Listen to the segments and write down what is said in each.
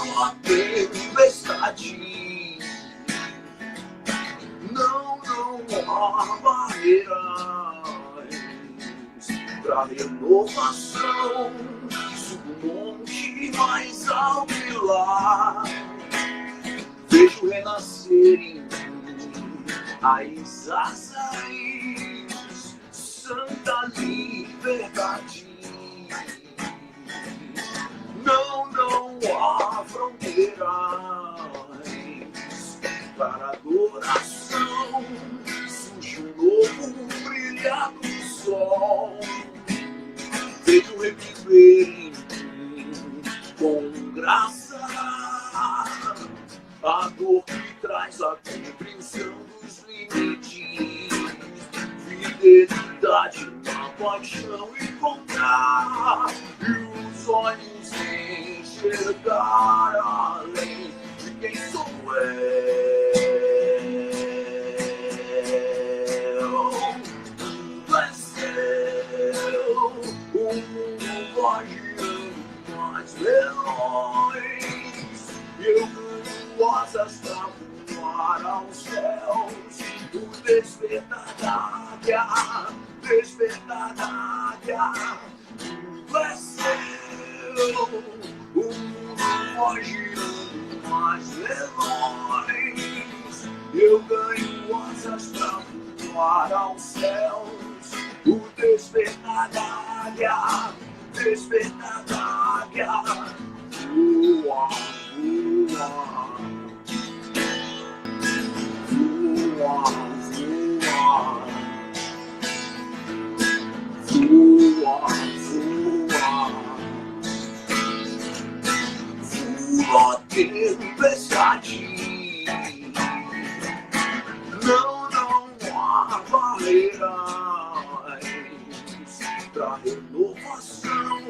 uma tempestade. Não há barreiras pra renovação. Subo um monte mais alto e lá vejo renascer em mim as asas, santa liberdade. Não há fronteiras para adoração. Surge um novo brilhar do sol. Vejo reviver em mim com graça a dor que traz a compreensão dos limites. Fidelidade na paixão encontrar e os olhos enxergar além de quem sou eu. Tudo é seu, o mundo vai girando mais veloz. Eu ganho asas pra voar aos céus. O despertar da águia, despertar da águia. Tudo é seu, o mundo vai girando mais veloz. Eu ganho asas pra voar aos céus. O despertar da águia, despertar da águia. Voa, voa, voa, voa, voa, voa, tempestade. Não há barreiras pra renovação.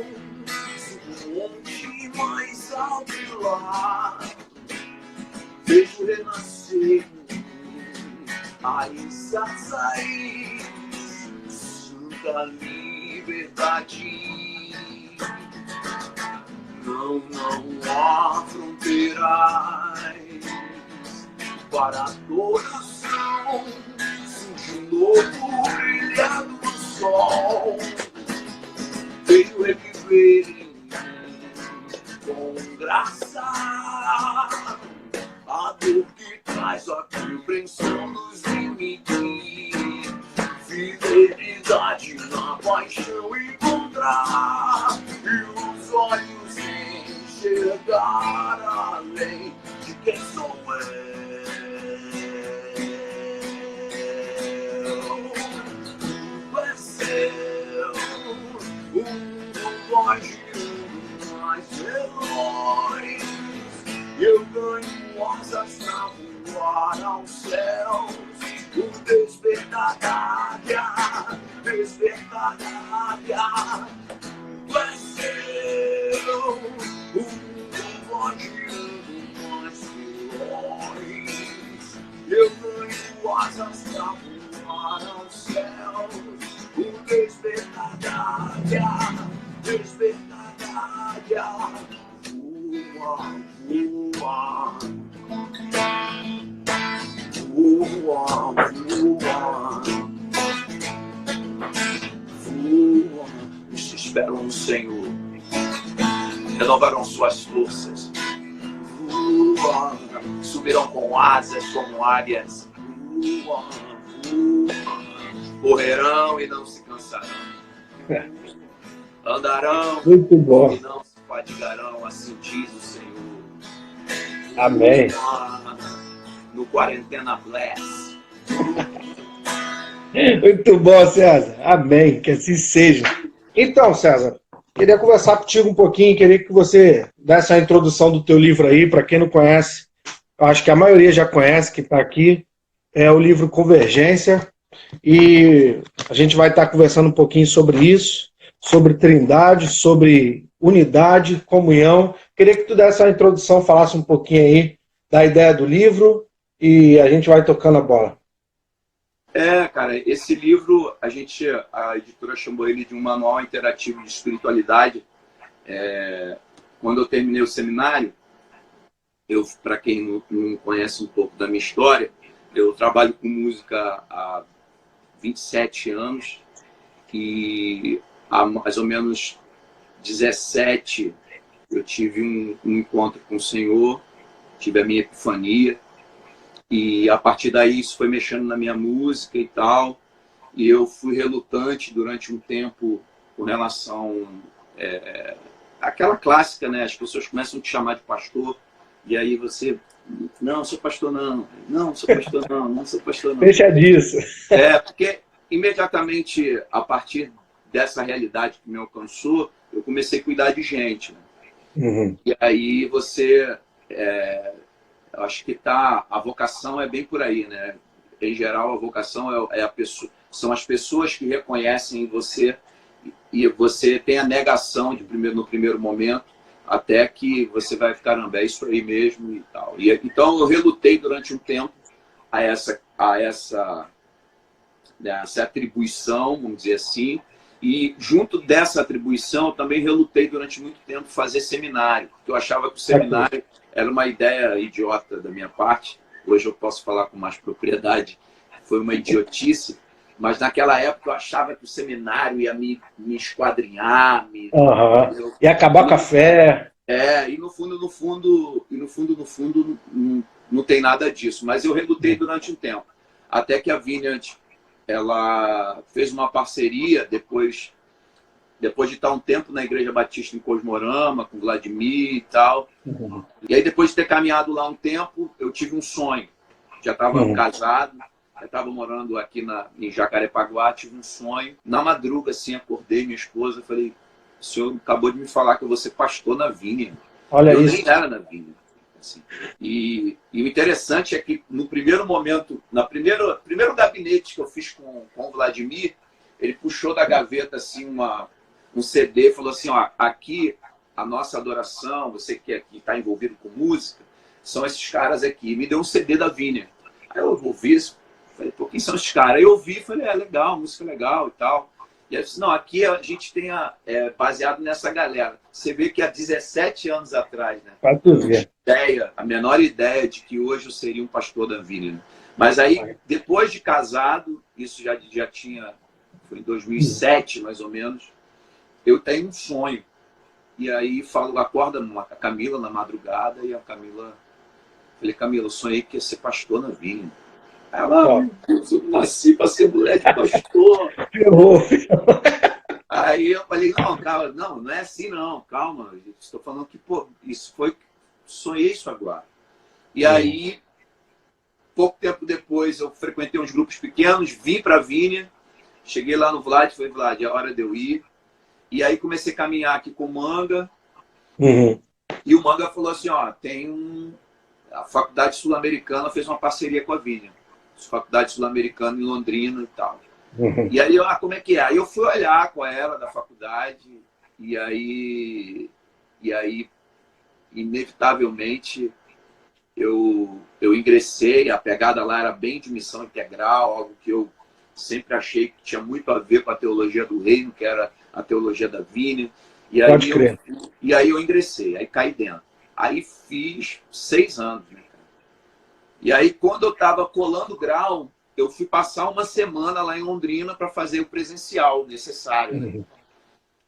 Subo um monte mais alto e lá vejo renascer as asas, santa liberdade. Não há fronteiras para adoração. Surge um novo brilhar do sol. Veio reviver em mim com graça a dor que traz a compreensão dos limites. Fidelidade na paixão encontrar e os olhos enxergar além de quem sou eu. Tudo é seu, o mundo vai girando mais veloz. Eu ganho asas pra voar aos céus. O despertar da águia, despertar da águia. Tudo é seu, o mundo vai girando mais veloz. Eu ganho asas pra voar aos céus. O despertar da águia, despertar da águia. Voa, voa, voa, voa. Os que esperam no Senhor renovarão suas forças. Voa, subirão com asas como águias. Voa, voa, correrão e não se cansarão. Andarão Muito bom. e não se fadigarão, assim diz o Senhor. Amém. No Quarentena Bless. Muito bom, César. Amém. Que assim seja. Então, César, queria conversar contigo um pouquinho, queria que você desse a introdução do teu livro aí, para quem não conhece, eu acho que a maioria já conhece, que está aqui, é o livro Convergência, e a gente vai estar conversando um pouquinho sobre isso, sobre trindade, sobre unidade, comunhão. Queria que tu desse a introdução, falasse um pouquinho aí da ideia do livro, e a gente vai tocando a bola. Cara, esse livro, a editora chamou ele de um manual interativo de espiritualidade. Quando eu terminei o seminário, para quem não conhece um pouco da minha história, eu trabalho com música há 27 anos e há mais ou menos 17 eu tive um encontro com o Senhor, tive a minha epifania e a partir daí isso foi mexendo na minha música e tal, e eu fui relutante durante um tempo com relação àquela clássica, né? As pessoas começam a te chamar de pastor e aí você, não, sou pastor não, não sou pastor não, não sou pastor não. Deixa disso. Porque imediatamente a partir dessa realidade que me alcançou, eu comecei a cuidar de gente, né? Uhum. E aí você, acho que a vocação é bem por aí, né? Em geral, a vocação são as pessoas que reconhecem em você e você tem a negação no primeiro momento, até que você vai ficar, caramba, é isso aí mesmo e tal. Então eu relutei durante um tempo a essa atribuição, vamos dizer assim, e junto dessa atribuição eu também relutei durante muito tempo fazer seminário, porque eu achava que o seminário era uma ideia idiota da minha parte. Hoje eu posso falar com mais propriedade, foi uma idiotice, mas naquela época eu achava que o seminário ia me esquadrinhar, ia acabar com a fé. E no fundo, não tem nada disso. Mas eu relutei durante um tempo, até que a Vineyard, ela fez uma parceria depois de estar um tempo na Igreja Batista em Cosmorama, com Vladimir e tal. Uhum. E aí, depois de ter caminhado lá um tempo, eu tive um sonho. Já estava casado, já estava morando aqui em Jacarepaguá, tive um sonho. Na madruga, assim, acordei minha esposa, falei, o senhor acabou de me falar que eu vou ser pastor na Vineyard. Olha eu isso. Nem era na Vineyard. Assim. E o interessante é que no primeiro momento, primeiro gabinete que eu fiz com o Vladimir, ele puxou da gaveta assim um CD e falou assim, ó, aqui a nossa adoração, você que aqui está envolvido com música, são esses caras aqui. E me deu um CD da Vineyard. Aí eu ouvi isso, falei, pô, quem são esses caras? Aí eu ouvi e falei, legal, música legal e tal. E aí eu disse, não, aqui a gente tem baseado nessa galera. Você vê que há 17 anos atrás, né? Pra tu ver. A menor ideia de que hoje eu seria um pastor da Vineyard. Mas aí, depois de casado, isso já tinha, foi em 2007 mais ou menos, eu tenho um sonho. E aí acorda a Camila na madrugada e a Camila, falei, Camila, eu sonhei que ia ser pastor na Vineyard. Ela, meu Deus, eu nasci para ser mulher de pastor. Aí eu falei, não, calma, não é assim não, calma. Estou falando que, pô, sonhei isso agora. E aí, pouco tempo depois, eu frequentei uns grupos pequenos, vim para a Vineyard, cheguei lá no Vlad, falei, Vlad, é hora de eu ir. E aí comecei a caminhar aqui com o Manga. E o Manga falou assim, ó, a Faculdade Sul-Americana fez uma parceria com a Vineyard. Faculdade Sul-Americana em Londrina e tal. E aí, como é que é? Aí eu fui olhar qual era da faculdade e aí inevitavelmente, eu ingressei. A pegada lá era bem de missão integral, algo que eu sempre achei que tinha muito a ver com a teologia do reino, que era a teologia da Vineyard. Pode crer. E aí eu ingressei, aí caí dentro. Aí fiz 6 anos, né, cara? E aí, quando eu estava colando grau, eu fui passar uma semana lá em Londrina para fazer o presencial necessário. Né?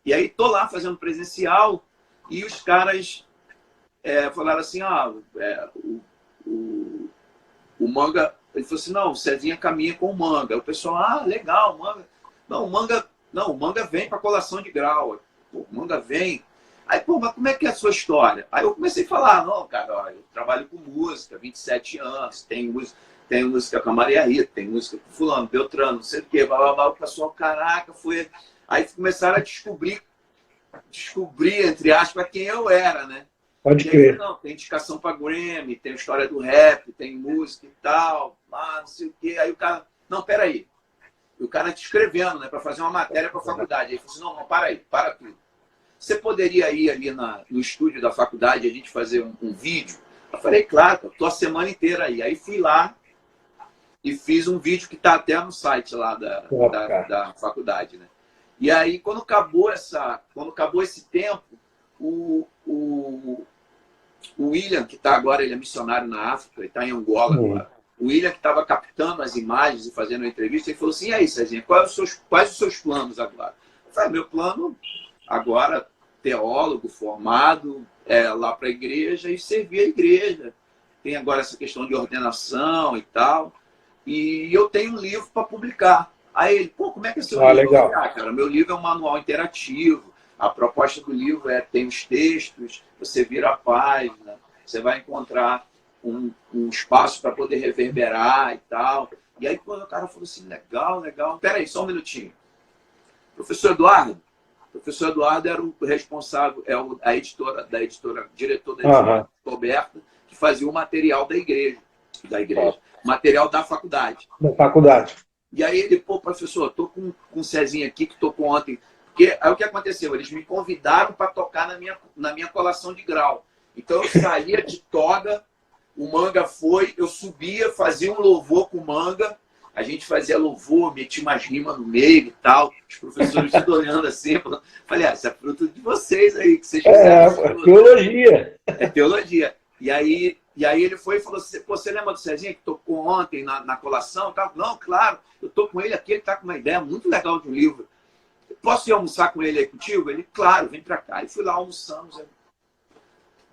E aí, tô lá fazendo presencial e os caras falaram assim, o Manga, ele falou assim, não, o Cezinha caminha com o Manga. O pessoal, legal, Manga. Não, o Manga vem para colação de grau. Pô, o Manga vem. Aí, pô, mas como é que é a sua história? Aí eu comecei a falar, não, cara, ó, eu trabalho com música, 27 anos, tem música com a Maria Rita, tem música com fulano, Beltrano, não sei o quê, blá, blá, blá. O pessoal, caraca, foi... Aí começaram a descobrir, entre aspas, quem eu era, né? Pode crer. Não, tem indicação para Grammy, tem história do rap, tem música e tal, não sei o quê. Aí o cara, não, peraí. E o cara te escrevendo, né, para fazer uma matéria para a faculdade. Aí ele falou assim, não, para tudo. Você poderia ir ali no estúdio da faculdade e a gente fazer um vídeo? Eu falei, claro, estou a semana inteira aí. Aí fui lá e fiz um vídeo que está até no site lá da faculdade, né? E aí, quando acabou esse tempo, O William, que está agora, ele é missionário na África, ele está em Angola agora. O William, que estava captando as imagens e fazendo a entrevista, ele falou assim, e aí, Cezinha, quais os seus planos agora? Eu falei, meu plano agora, teólogo, formado, lá para a igreja e servir a igreja. Tem agora essa questão de ordenação e tal. E eu tenho um livro para publicar. Aí ele, pô, como é que é seu livro? Legal. Eu falei, cara, meu livro é um manual interativo. A proposta do livro tem os textos, você vira a página, você vai encontrar um espaço para poder reverberar e tal. E aí, quando o cara falou assim, legal, legal. Peraí, só um minutinho. Professor Eduardo era o responsável, diretor da editora Roberta, que fazia o material da igreja. Material da faculdade. Da faculdade. E aí ele, pô, professor, tô com um Cezinha aqui que tocou ontem. Porque aí o que aconteceu? Eles me convidaram para tocar na minha colação de grau. Então eu saía de toga, o Manga foi, eu subia, fazia um louvor com o Manga, a gente fazia louvor, metia umas rimas no meio e tal, os professores tudo olhando assim, falei, isso é fruto de vocês aí, que vocês fizeram. Teologia. É teologia. E aí ele foi e falou assim, pô, você lembra do Cezinha que tocou ontem na colação? Não, claro, eu tô com ele aqui, ele tá com uma ideia muito legal de um livro. Posso ir almoçar com ele aí contigo? Ele, claro, vem pra cá. E fui lá, almoçamos,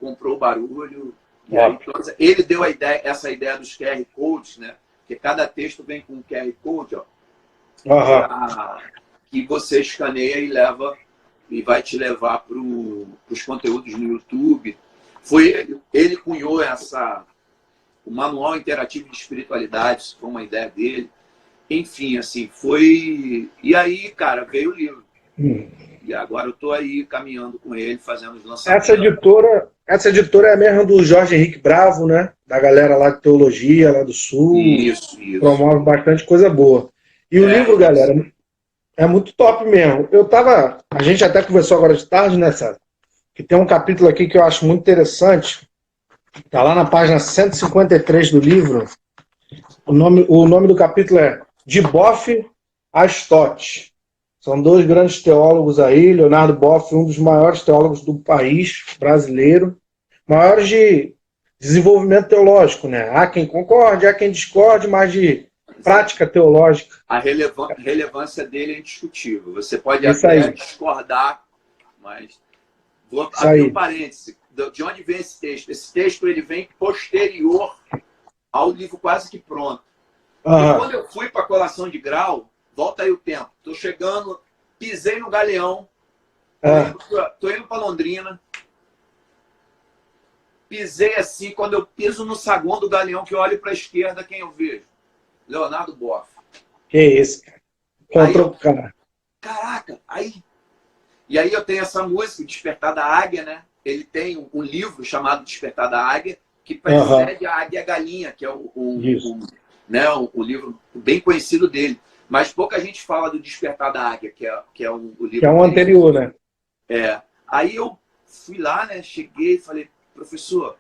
comprou o barulho. E aí, ele deu essa ideia dos QR Codes, né? Porque cada texto vem com um QR Code, ó. Que você escaneia e leva, e vai te levar para os conteúdos no YouTube. Foi ele cunhou o Manual Interativo de Espiritualidade, isso foi uma ideia dele. Enfim, assim, foi... E aí, cara, veio o livro. E agora eu tô aí caminhando com ele, fazendo os lançamentos. Essa editora é a mesma do Jorge Henrique Bravo, né? Da galera lá de teologia, lá do Sul. Isso. Promove bastante coisa boa. E o livro, galera, é muito top mesmo. A gente até conversou agora de tarde, né, César? Que tem um capítulo aqui que eu acho muito interessante. Tá lá na página 153 do livro. O nome do capítulo é De Boff a Stott. São dois grandes teólogos aí, Leonardo Boff, um dos maiores teólogos do país brasileiro, maiores de desenvolvimento teológico, né? Há quem concorde, há quem discorde, mas de prática teológica. A relevância dele é indiscutível. Você pode até discordar, mas... Vou abrir um parêntese. De onde vem esse texto? Esse texto ele vem posterior ao livro quase que pronto. E quando eu fui para a colação de grau, volta aí o tempo. Estou chegando, pisei no Galeão, estou indo para Londrina. Pisei assim, quando eu piso no saguão do Galeão, que eu olho para a esquerda, quem eu vejo? Leonardo Boff. Que isso, cara. Encontrou o cara. Caraca, E aí eu tenho essa música, Despertar da Águia, né? Ele tem um livro chamado Despertar da Águia, que precede a Águia e a Galinha, que é o livro bem conhecido dele. Mas pouca gente fala do Despertar da Águia, que é o livro... Que é um anterior, né? Aí eu fui lá, né? Cheguei e falei, professor...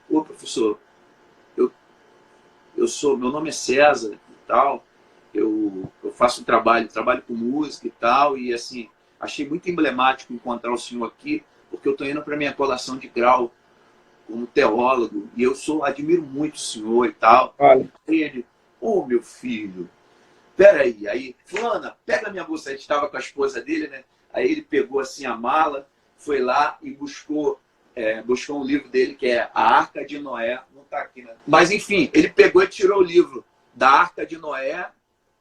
Ô, professor, meu nome é César e tal, eu faço trabalho com música e tal, e assim, achei muito emblemático encontrar o senhor aqui, porque eu estou indo para minha colação de grau como teólogo, e eu admiro muito o senhor e tal. E ele, meu filho, peraí, aí, fulana, pega a minha bolsa, a gente estava com a esposa dele, né? Aí ele pegou assim a mala, foi lá e buscou um livro dele que é A Arca de Noé, não está aqui, né? Mas enfim, ele pegou e tirou o livro da Arca de Noé.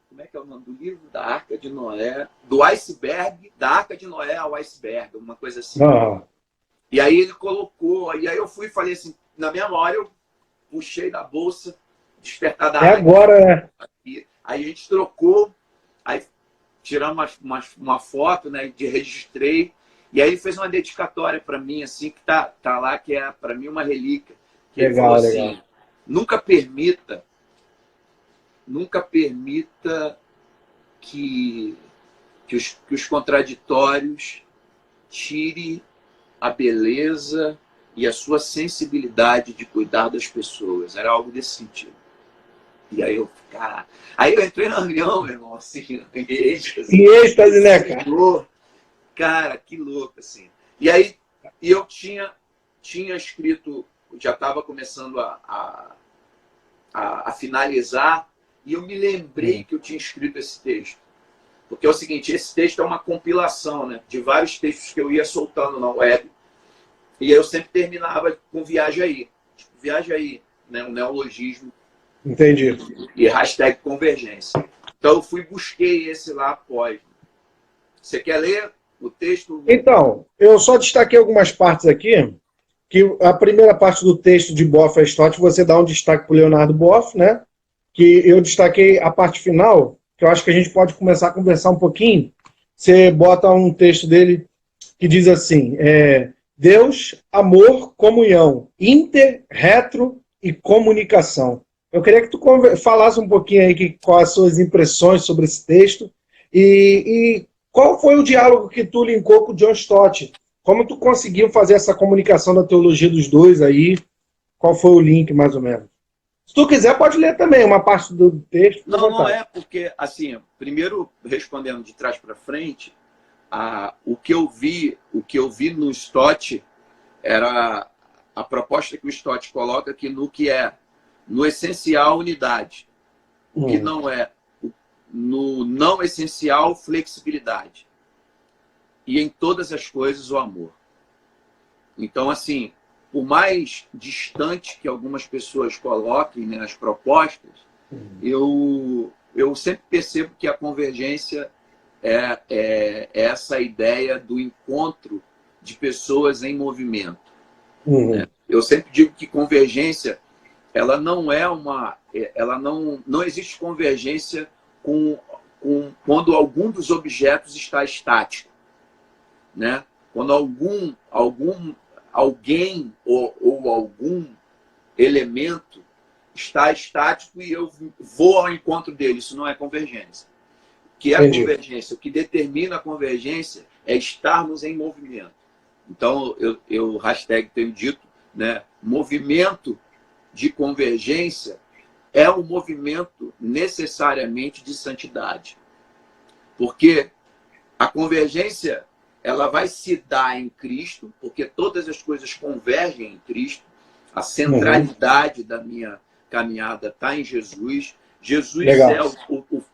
Como é que é o nome do livro? Da Arca de Noé, do iceberg, da Arca de Noé ao iceberg, uma coisa assim. E aí ele colocou, e aí eu fui e falei assim, na mesma hora eu puxei da bolsa, Despertar da Águia. Agora, né? Aí a gente trocou, aí tiramos uma foto, né, registrei, e aí ele fez uma dedicatória para mim, assim, que tá lá, que é para mim uma relíquia. Que ele falou assim, nunca permita que os contraditórios tire a beleza e a sua sensibilidade de cuidar das pessoas. Era algo desse sentido. E aí eu entrei na reunião, meu irmão, assim, em êxtase. Em êxtase, né, cara? Cara, que louco, assim. E aí E eu tinha escrito, já estava começando a finalizar, e eu me lembrei que eu tinha escrito esse texto. Porque é o seguinte, esse texto é uma compilação, né, de vários textos que eu ia soltando na web, e eu sempre terminava com viagem aí. Tipo, viagem aí, né, um neologismo. Entendi. E hashtag convergência. Então eu busquei esse lá após. Você quer ler o texto? Então, eu só destaquei algumas partes aqui, que a primeira parte do texto de Boff e Stott, você dá um destaque para o Leonardo Boff, né? Que eu destaquei a parte final, que eu acho que a gente pode começar a conversar um pouquinho. Você bota um texto dele que diz assim, Deus, amor, comunhão, inter, retro e comunicação. Eu queria que tu falasse um pouquinho aí quais as suas impressões sobre esse texto e qual foi o diálogo que tu linkou com o John Stott. Como tu conseguiu fazer essa comunicação da teologia dos dois aí? Qual foi o link, mais ou menos? Se tu quiser, pode ler também uma parte do texto. Não é, porque, assim, primeiro, respondendo de trás para frente, o que eu vi no Stott era a proposta que o Stott coloca aqui no essencial, unidade. O que não é, no não essencial, flexibilidade. E em todas as coisas, o amor. Então, assim, por mais distante que algumas pessoas coloquem, né, as propostas, eu sempre percebo que a convergência é essa ideia do encontro de pessoas em movimento. Né? Eu sempre digo que convergência, ela não é ela não existe convergência quando algum dos objetos está estático, né? Quando alguém ou algum elemento está estático e eu vou ao encontro dele, isso não é convergência. O que é a convergência? O que determina a convergência é estarmos em movimento. Então, eu hashtag tenho dito, né, movimento de convergência é um movimento necessariamente de santidade. Porque a convergência ela vai se dar em Cristo, porque todas as coisas convergem em Cristo. A centralidade da minha caminhada está em Jesus. Jesus é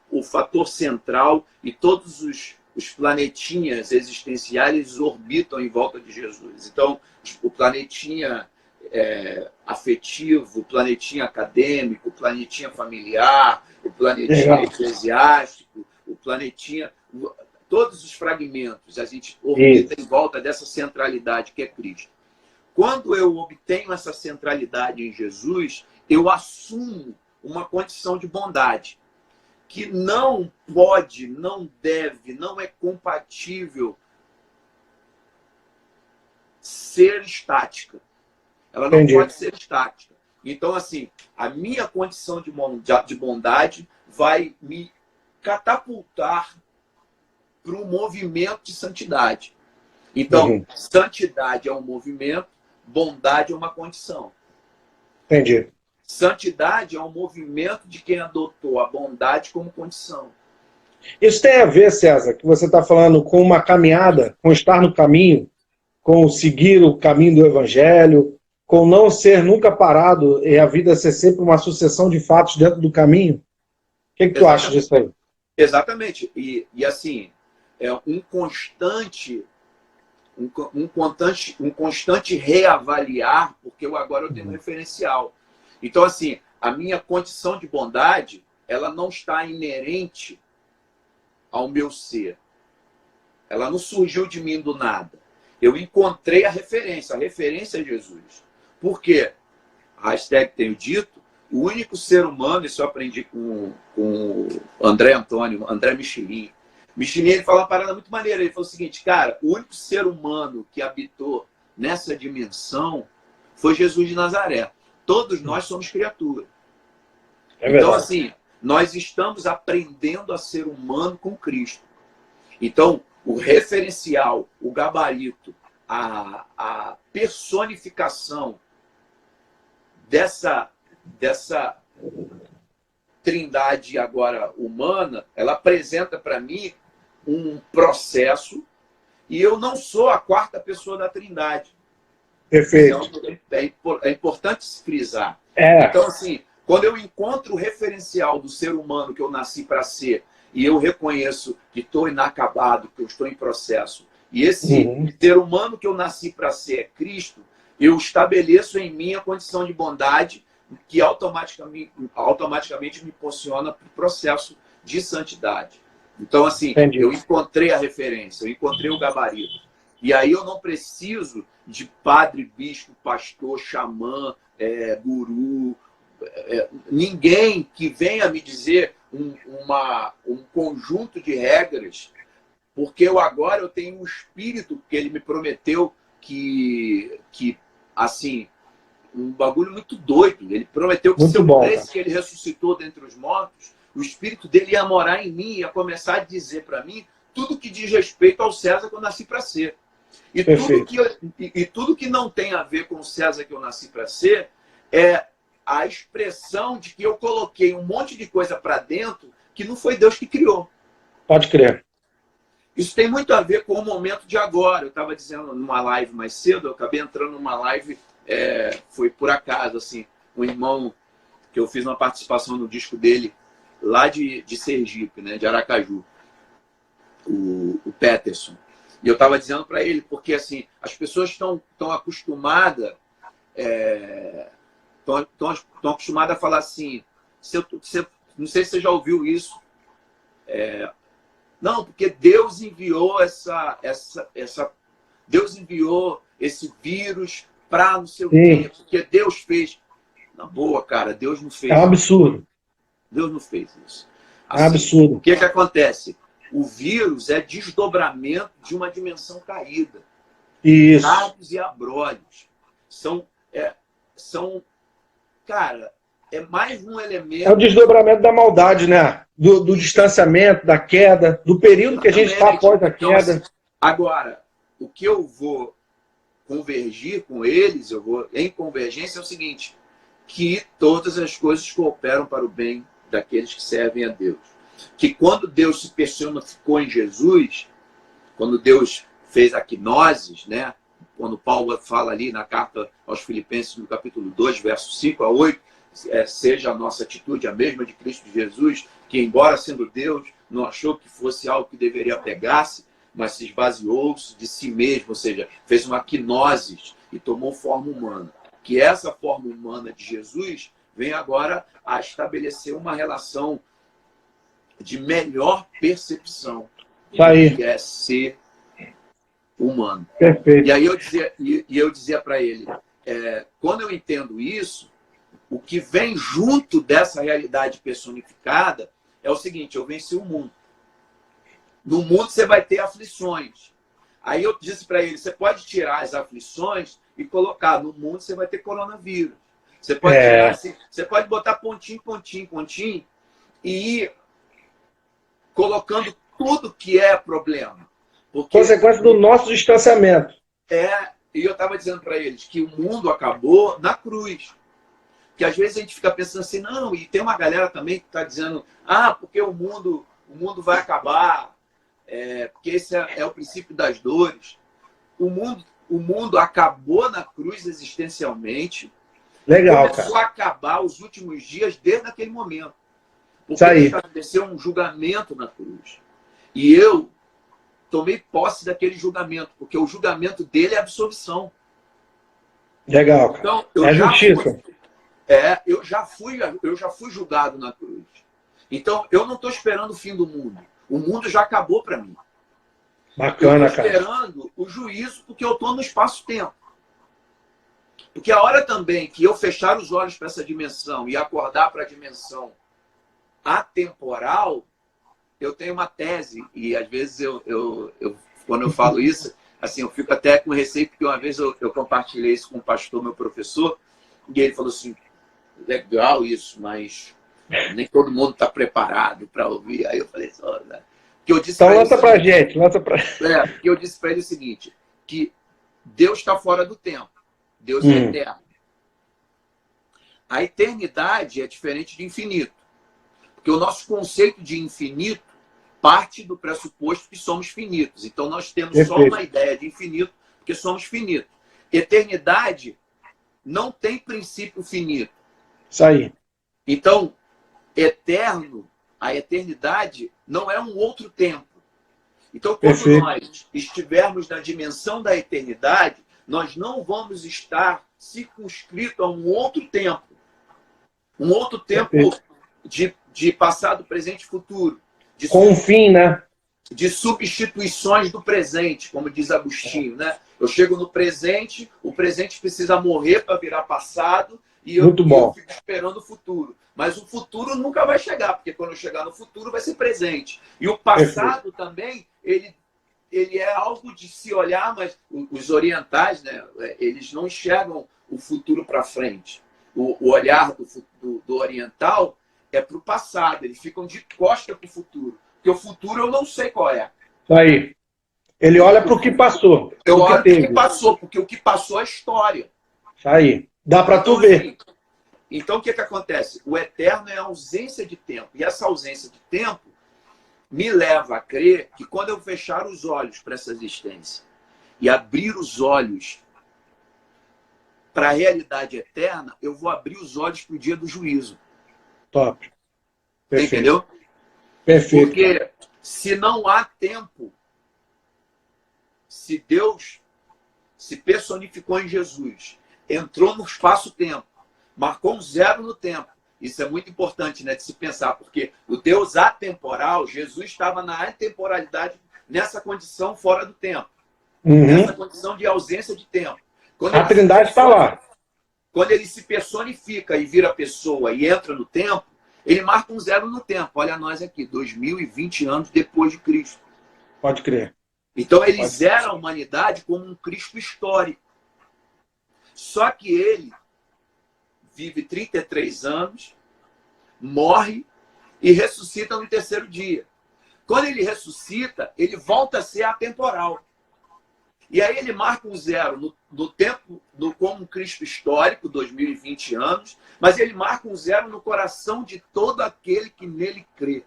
o fator central e todos os planetinhas existenciais orbitam em volta de Jesus. Então, o planetinha afetivo, o planetinha acadêmico, o planetinha familiar, o planetinha eclesiástico, o planetinha... Todos os fragmentos, a gente orbita em volta dessa centralidade que é Cristo. Quando eu obtenho essa centralidade em Jesus, eu assumo uma condição de bondade que não pode, não deve, não é compatível ser estática. Ela não pode ser estática. Então, assim, a minha condição de bondade vai me catapultar para um movimento de santidade. Então, santidade é um movimento, bondade é uma condição. Entendi. Santidade é um movimento de quem adotou a bondade como condição. Isso tem a ver, César, que você está falando com uma caminhada, com estar no caminho, com seguir o caminho do Evangelho, com não ser nunca parado e a vida ser sempre uma sucessão de fatos dentro do caminho? O que tu acha disso aí? Exatamente. E assim, é um constante reavaliar, porque agora eu tenho um referencial. Então, assim, a minha condição de bondade, ela não está inerente ao meu ser. Ela não surgiu de mim do nada. Eu encontrei a referência é Jesus. Por quê? Hashtag tenho dito, o único ser humano, isso eu aprendi com o André Michelin. Michelin, ele fala uma parada muito maneira. Ele falou o seguinte, cara, o único ser humano que habitou nessa dimensão foi Jesus de Nazaré. Todos nós somos criaturas. Então, assim, nós estamos aprendendo a ser humano com Cristo. Então, o referencial, o gabarito, a personificação dessa trindade agora humana, ela apresenta para mim um processo, e eu não sou a quarta pessoa da trindade. Perfeito. É importante se frisar. É. Então, assim, quando eu encontro o referencial do ser humano que eu nasci para ser, e eu reconheço que estou inacabado, que eu estou em processo, e esse ser humano que eu nasci para ser é Cristo, eu estabeleço em mim a condição de bondade que automaticamente me posiciona para o processo de santidade. Então, assim, Entendi. eu encontrei a referência, eu encontrei o gabarito. E aí eu não preciso de padre, bispo, pastor, xamã, guru, ninguém que venha me dizer um conjunto de regras, porque agora eu tenho um espírito que ele me prometeu que assim, um bagulho muito doido. Ele prometeu que muito se eu bom, cresse que ele ressuscitou dentre os mortos, o espírito dele ia morar em mim, ia começar a dizer para mim tudo que diz respeito ao César que eu nasci para ser. E tudo que não tem a ver com o César que eu nasci para ser é a expressão de que eu coloquei um monte de coisa para dentro que não foi Deus que criou. Pode crer. Isso tem muito a ver com o momento de agora. Eu estava dizendo numa live mais cedo, eu acabei entrando numa live, foi por acaso, assim, um irmão que eu fiz uma participação no disco dele, lá de Sergipe, né, de Aracaju, o Peterson. E eu estava dizendo para ele, porque assim, as pessoas estão acostumadas, estão acostumadas a falar assim, não sei se você já ouviu isso, não, porque Deus enviou Deus enviou esse vírus para não sei o quê, porque Deus fez. Na boa, cara, Deus não fez. É um absurdo. Deus não fez isso. Assim, é um absurdo. O que acontece? O vírus é desdobramento de uma dimensão caída. Isso. Carlos e abrolhos. Cara, é mais um elemento. É o desdobramento da maldade, né? Do distanciamento, da queda, do período que a gente está após a queda. Agora, o que eu vou convergir com eles, eu vou em convergência, é o seguinte: que todas as coisas cooperam para o bem daqueles que servem a Deus. Que quando Deus se personificou em Jesus, quando Deus fez a quinoses, né? Quando Paulo fala ali na carta aos Filipenses, no capítulo 2, versos 5 a 8, seja a nossa atitude a mesma de Cristo Jesus, que embora sendo Deus, não achou que fosse algo que deveria pegar-se, mas se esvaziou-se de si mesmo, ou seja, fez uma quinoses e tomou forma humana. Que essa forma humana de Jesus vem agora a estabelecer uma relação de melhor percepção do que é ser humano. Perfeito. E aí eu dizia para ele, quando eu entendo isso, o que vem junto dessa realidade personificada é o seguinte: eu venci o mundo. No mundo você vai ter aflições. Aí eu disse para ele, você pode tirar as aflições e colocar no mundo, você vai ter coronavírus. Você pode tirar assim, você pode botar pontinho, pontinho, pontinho e ir colocando tudo que é problema. Porque, consequência do nosso distanciamento. E eu estava dizendo para eles que o mundo acabou na cruz. Que às vezes a gente fica pensando assim, não, e tem uma galera também que está dizendo, porque o mundo vai acabar, porque esse é o princípio das dores. O mundo acabou na cruz existencialmente. Legal, começou cara. a acabar os últimos dias desde aquele momento. Porque Isso aí. estabeleceu um julgamento na cruz. E eu tomei posse daquele julgamento, porque o julgamento dele é absolvição. Legal, cara. Então, Justiça. eu já fui julgado na cruz. Então, eu não estou esperando o fim do mundo. O mundo já acabou para mim. Bacana, eu estou cara. esperando o juízo, porque eu estou no espaço-tempo. Porque a hora também que eu fechar os olhos para essa dimensão e acordar para a dimensão atemporal, eu tenho uma tese. E às vezes quando eu falo isso, assim, eu fico até com receio, porque uma vez eu compartilhei isso com um pastor, meu professor, e ele falou assim, legal isso, mas nem todo mundo está preparado para ouvir. Aí eu falei, né? Que eu disse então lança para gente, lança para. Que eu disse para ele o seguinte, que Deus está fora do tempo, Deus é eterno. A eternidade é diferente de infinito, porque o nosso conceito de infinito parte do pressuposto que somos finitos. Então nós temos só uma ideia de infinito, porque somos finitos. Eternidade não tem princípio finito. Isso aí. Então, eterno, a eternidade não é um outro tempo. Então, quando Perfeito. nós estivermos na dimensão da eternidade, nós não vamos estar circunscritos a um outro tempo. Um outro tempo de passado, presente e futuro. Com um fim, né? De substituições do presente, como diz Agostinho, né? Eu chego no presente, o presente precisa morrer para virar passado e eu fico esperando o futuro. Mas o futuro nunca vai chegar, porque quando eu chegar no futuro vai ser presente. E o passado também, ele é algo de se olhar, mas os orientais, né, eles não enxergam o futuro para frente. O olhar do oriental é para o passado, eles ficam de costa para o futuro. Porque o futuro eu não sei qual é. Aí. Ele olha para o que passou. Eu olho para o que passou, porque o que passou é história. Aí. Dá para tu ver. Então, o que acontece? O eterno é a ausência de tempo. E essa ausência de tempo me leva a crer que quando eu fechar os olhos para essa existência e abrir os olhos para a realidade eterna, eu vou abrir os olhos para o dia do juízo. Top. Perfeito. Entendeu? Perfeito. Porque se não há tempo, se Deus se personificou em Jesus, entrou no espaço-tempo, marcou um zero no tempo. Isso é muito importante, né, de se pensar, porque o Deus atemporal, Jesus estava na atemporalidade, nessa condição fora do tempo. Nessa condição de ausência de tempo. Quando a Trindade está lá. Quando ele se personifica e vira pessoa e entra no tempo, ele marca um zero no tempo. Olha nós aqui, 2020 anos depois de Cristo. Pode crer. Então ele zera a humanidade como um Cristo histórico. Só que ele vive 33 anos, morre e ressuscita no terceiro dia. Quando ele ressuscita, ele volta a ser atemporal. E aí ele marca um zero no tempo, como um Cristo histórico, 2020 anos, mas ele marca um zero no coração de todo aquele que nele crê.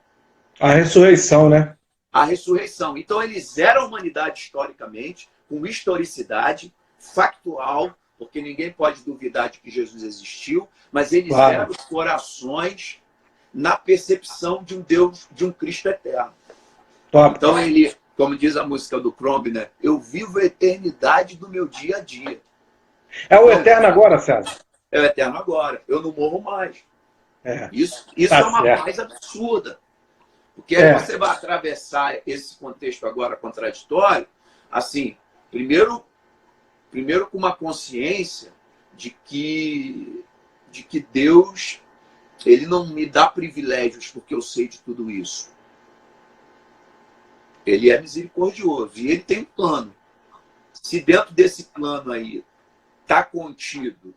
A ressurreição, né? A ressurreição. Então ele zera a humanidade historicamente, com historicidade, factual, porque ninguém pode duvidar de que Jesus existiu, mas ele zera os corações na percepção de um Deus, de um Cristo eterno. Top. Então ele, como diz a música do Crombie, né? Eu vivo a eternidade do meu dia a dia. É o eterno agora, César? É o eterno agora. Eu não morro mais. Isso tá é uma certo. paz absurda. Porque aí você vai atravessar esse contexto agora contraditório, assim, primeiro com uma consciência de que Deus, ele não me dá privilégios porque eu sei de tudo isso. Ele é misericordioso e ele tem um plano. Se dentro desse plano aí está contido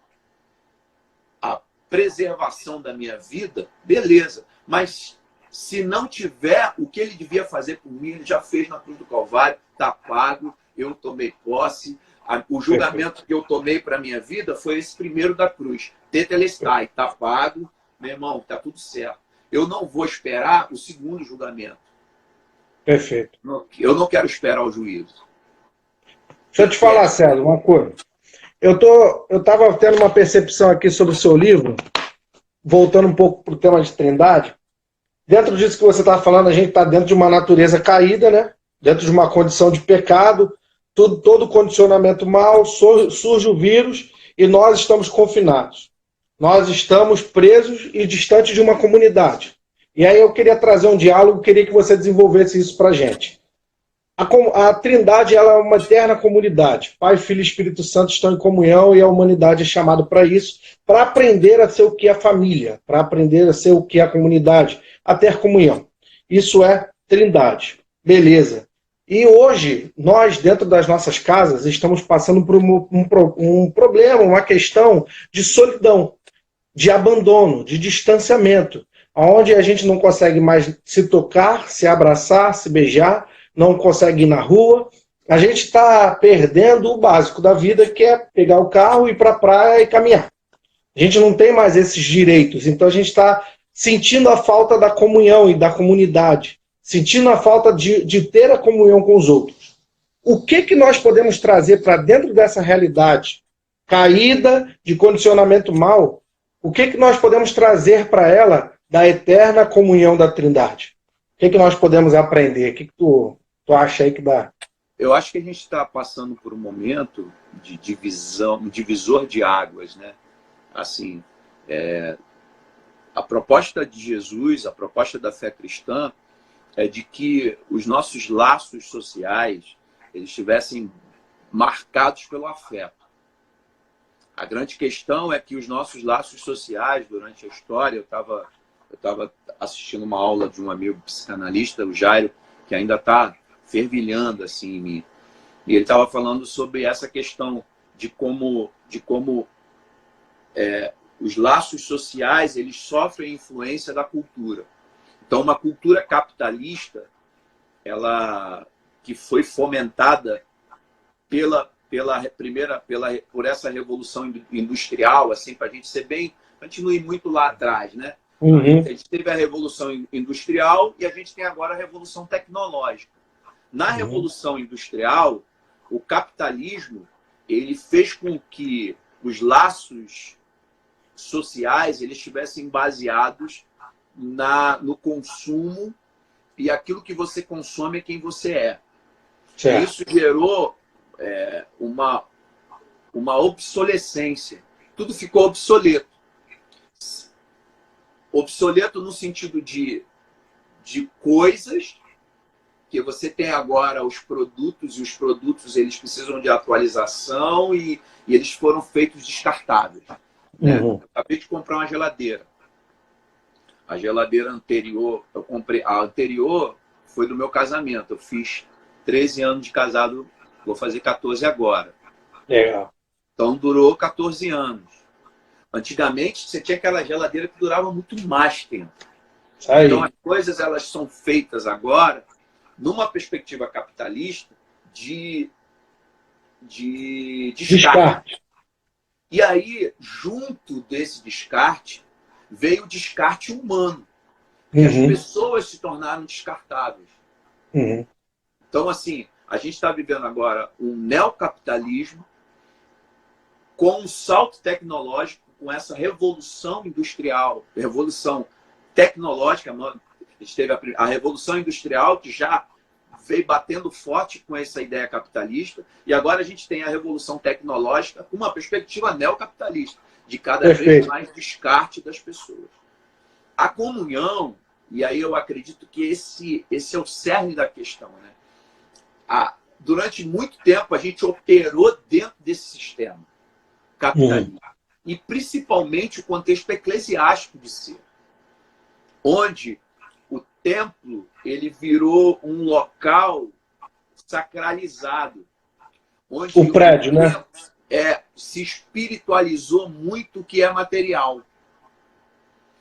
a preservação da minha vida, beleza. Mas se não tiver, o que ele devia fazer por mim, ele já fez na cruz do Calvário, está pago, eu tomei posse. O julgamento que eu tomei para a minha vida foi esse primeiro da cruz. Tetelestai, está pago, meu irmão, está tudo certo. Eu não vou esperar o segundo julgamento. Perfeito. Eu não quero esperar o juízo. Deixa eu te falar, César, uma coisa. Eu estava tendo uma percepção aqui sobre o seu livro, voltando um pouco para o tema de Trindade. Dentro disso que você está falando, a gente está dentro de uma natureza caída, né? Dentro de uma condição de pecado, todo condicionamento mal, surge o vírus e nós estamos confinados. Nós estamos presos e distantes de uma comunidade. E aí eu queria trazer um diálogo, queria que você desenvolvesse isso para a gente. A Trindade, ela é uma eterna comunidade. Pai, Filho e Espírito Santo estão em comunhão e a humanidade é chamada para isso, para aprender a ser o que é família, para aprender a ser o que é a comunidade, a ter comunhão. Isso é Trindade. Beleza. E hoje, nós, dentro das nossas casas, estamos passando por um problema, uma questão de solidão, de abandono, de distanciamento, onde a gente não consegue mais se tocar, se abraçar, se beijar, não consegue ir na rua. A gente está perdendo o básico da vida, que é pegar o carro, ir para a praia e caminhar. A gente não tem mais esses direitos, então a gente está sentindo a falta da comunhão e da comunidade, sentindo a falta de ter a comunhão com os outros. o que nós podemos trazer para dentro dessa realidade caída, de condicionamento mal, o que nós podemos trazer para ela da eterna comunhão da Trindade? O que nós podemos aprender? O que tu acha aí que dá? Eu acho que a gente está passando por um momento de divisão, um divisor de águas, né? Assim, a proposta de Jesus, a proposta da fé cristã, é de que os nossos laços sociais eles estivessem marcados pelo afeto. A grande questão é que os nossos laços sociais, durante a história, eu estava assistindo uma aula de um amigo psicanalista, o Jairo, que ainda está fervilhando assim, em mim. E ele estava falando sobre essa questão de como os laços sociais eles sofrem a influência da cultura. Então, uma cultura capitalista, ela que foi fomentada por essa revolução industrial, assim, para a gente ser bem, a gente não ir muito lá atrás, né? Uhum. A gente teve a revolução industrial e a gente tem agora a revolução tecnológica. Na revolução industrial, o capitalismo ele fez com que os laços sociais eles estivessem baseados no consumo e aquilo que você consome é quem você é. Certo. Isso gerou uma obsolescência. Tudo ficou obsoleto. Obsoleto no sentido de coisas que você tem agora os produtos, e os produtos eles precisam de atualização e eles foram feitos descartáveis. Né? Eu acabei de comprar uma geladeira. A geladeira anterior, eu comprei. A anterior foi do meu casamento. Eu fiz 13 anos de casado, vou fazer 14 agora. Legal. Então durou 14 anos. Antigamente você tinha aquela geladeira que durava muito mais tempo. Aí. Então as coisas elas são feitas agora numa perspectiva capitalista de descarte. E aí, junto desse descarte, veio o descarte humano. E as pessoas se tornaram descartáveis. Então, assim, a gente está vivendo agora um neocapitalismo com um salto tecnológico, com essa revolução industrial, revolução tecnológica. A gente teve a revolução industrial, que já veio batendo forte com essa ideia capitalista, e agora a gente tem a revolução tecnológica com uma perspectiva neocapitalista, de cada vez mais descarte das pessoas. A comunhão, e aí eu acredito que esse é o cerne da questão, né? Durante muito tempo a gente operou dentro desse sistema capitalista, e principalmente o contexto eclesiástico de ser, onde o templo ele virou um local sacralizado, onde o prédio, né? Se espiritualizou muito o que é material.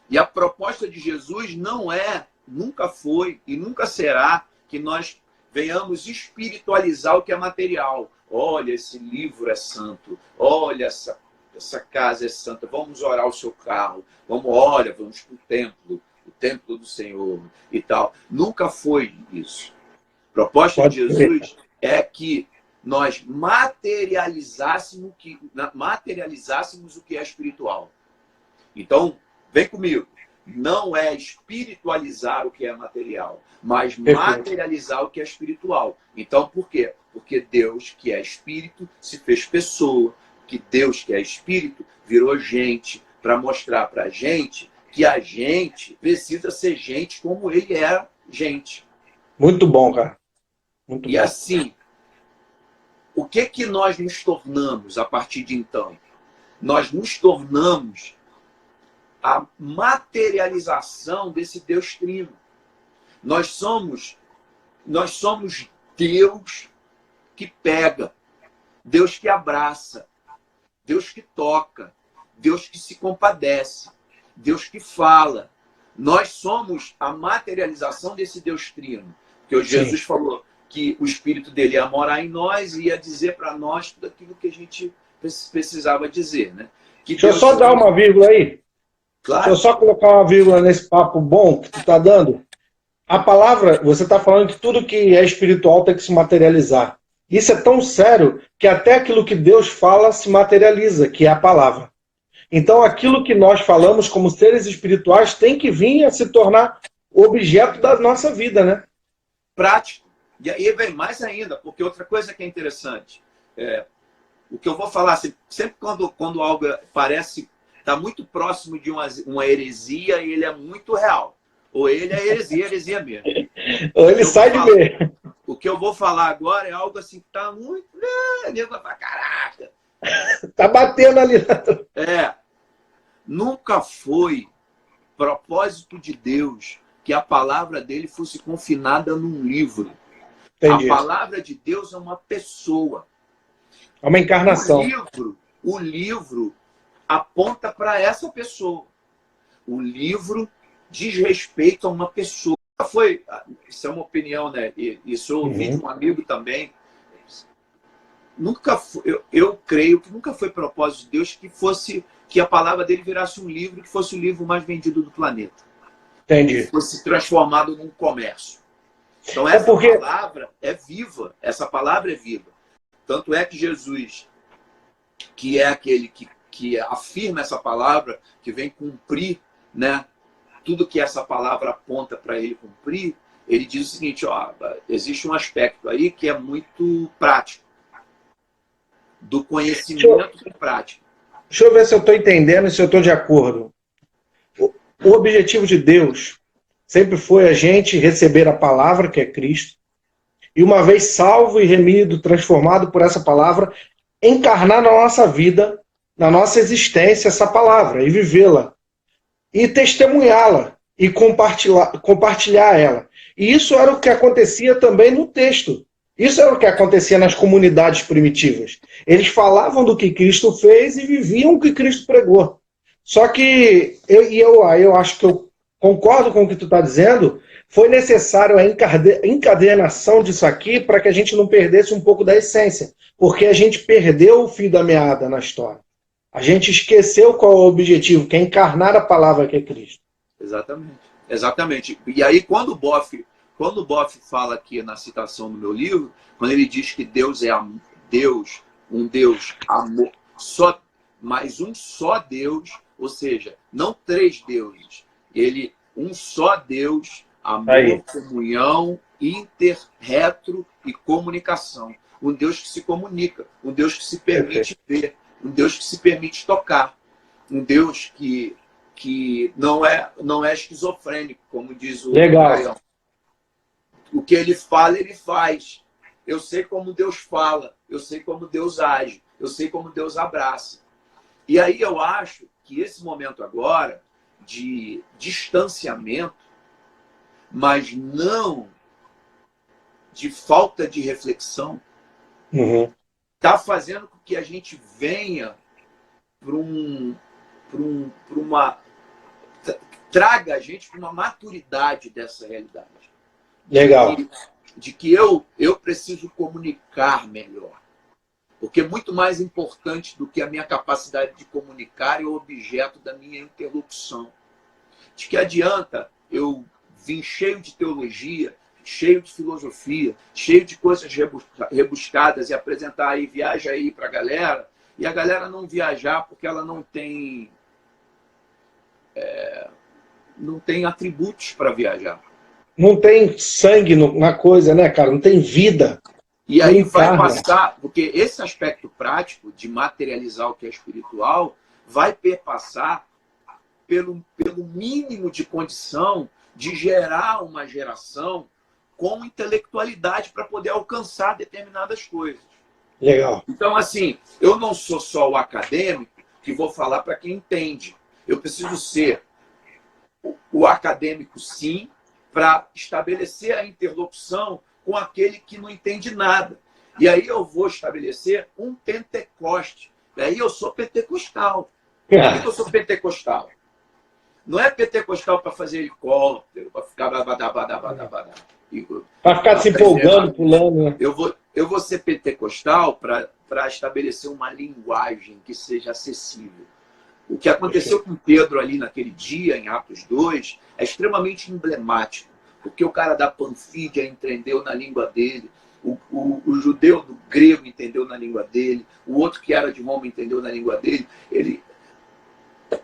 E a proposta de Jesus nunca foi e nunca será que nós venhamos espiritualizar o que é material. Olha, esse livro é santo. Olha, essa casa é santa. Vamos orar o seu carro. Vamos para o templo do Senhor e tal. Nunca foi isso. A proposta de Jesus é que nós materializássemos o que é espiritual. Então, vem comigo. Não é espiritualizar o que é material, mas materializar o que é espiritual. Então, por quê? Porque Deus, que é espírito, se fez pessoa. Que Deus, que é espírito, virou gente para mostrar para a gente que a gente precisa ser gente como ele era gente. Muito bom, cara. Muito e bom. Assim, o que nós nos tornamos a partir de então? Nós nos tornamos a materialização desse Deus trino. Nós somos Deus que pega, Deus que abraça, Deus que toca, Deus que se compadece, Deus que fala. Nós somos a materialização desse Deus trino. Porque Jesus falou que o Espírito dele ia morar em nós e ia dizer para nós tudo aquilo que a gente precisava dizer. Né? Deixa eu só dar uma vírgula aí. Claro. Deixa eu só colocar uma vírgula nesse papo bom que tu está dando. A palavra, você está falando que tudo que é espiritual tem que se materializar. Isso é tão sério que até aquilo que Deus fala se materializa, que é a palavra. Então, aquilo que nós falamos como seres espirituais tem que vir a se tornar objeto da nossa vida, né? Prático. E aí vem mais ainda, porque outra coisa que é interessante, o que eu vou falar, sempre quando algo parece estar muito próximo de uma heresia, ele é muito real. Ou ele é heresia mesmo. Ou ele sai de ver. O que eu vou falar agora é algo assim que está muito... Língua pra caraca. Tá batendo ali. Nunca foi propósito de Deus que a palavra dele fosse confinada num livro. Entendi. A palavra de Deus é uma pessoa. É uma encarnação. O livro aponta para essa pessoa. O livro diz respeito a uma pessoa. Isso é uma opinião, né? Isso eu ouvi de um amigo também. Nunca foi, eu creio que nunca foi propósito de Deus que a palavra dele virasse um livro, que fosse o livro mais vendido do planeta. Entendi. Que fosse transformado num comércio. Então palavra é viva. Essa palavra é viva. Tanto é que Jesus, que é aquele que afirma essa palavra, que vem cumprir, né, tudo que essa palavra aponta para ele cumprir, ele diz o seguinte, existe um aspecto aí que é muito prático, do conhecimento e prático. Deixa eu ver se eu estou entendendo e se eu estou de acordo. O objetivo de Deus sempre foi a gente receber a palavra, que é Cristo, e uma vez salvo e remido, transformado por essa palavra, encarnar na nossa vida, na nossa existência, essa palavra, e vivê-la, e testemunhá-la, e compartilhar ela. E isso era o que acontecia também no texto. Isso era o que acontecia nas comunidades primitivas. Eles falavam do que Cristo fez e viviam o que Cristo pregou. Só que, eu acho que eu concordo com o que tu está dizendo, foi necessário a encadenação disso aqui para que a gente não perdesse um pouco da essência. Porque a gente perdeu o fio da meada na história. A gente esqueceu qual é o objetivo, que é encarnar a palavra que é Cristo. Exatamente. E aí, quando o Boff fala aqui na citação do meu livro, quando ele diz que Deus é um Deus amor, mas um só Deus, ou seja, não três deuses, um só Deus, amor, comunhão, retro e comunicação. Um Deus que se comunica, um Deus que se permite ver, um Deus que se permite tocar, um Deus que não é esquizofrênico, como diz o Legal. O que ele fala, ele faz. Eu sei como Deus fala, eu sei como Deus age, eu sei como Deus abraça. E aí eu acho que esse momento agora de distanciamento, mas não de falta de reflexão, está fazendo com que a gente venha traga a gente para uma maturidade dessa realidade. Legal. De que eu preciso comunicar melhor. Porque muito mais importante do que a minha capacidade de comunicar é o objeto da minha interlocução. De que adianta eu vir cheio de teologia, cheio de filosofia, cheio de coisas rebuscadas e apresentar aí, viaja aí para a galera, e a galera não viajar porque ela não tem atributos para viajar. Não tem sangue na coisa, né, cara? Não tem vida. E aí vai passar, porque esse aspecto prático de materializar o que é espiritual vai perpassar pelo mínimo de condição de gerar uma geração com intelectualidade para poder alcançar determinadas coisas. Legal. Então, assim, eu não sou só o acadêmico que vou falar para quem entende. Eu preciso ser o acadêmico, sim, para estabelecer a interlocução com aquele que não entende nada. E aí eu vou estabelecer um Pentecoste. E aí eu sou pentecostal. Por que eu sou pentecostal? Não é pentecostal para fazer helicóptero, para ficar... Para ficar se empolgando, pulando. Né? Eu vou ser pentecostal para estabelecer uma linguagem que seja acessível. O que aconteceu com Pedro ali naquele dia, em Atos 2, é extremamente emblemático. Porque o cara da Panfídia entendeu na língua dele. o judeu do grego entendeu na língua dele, o outro que era de Roma entendeu na língua dele.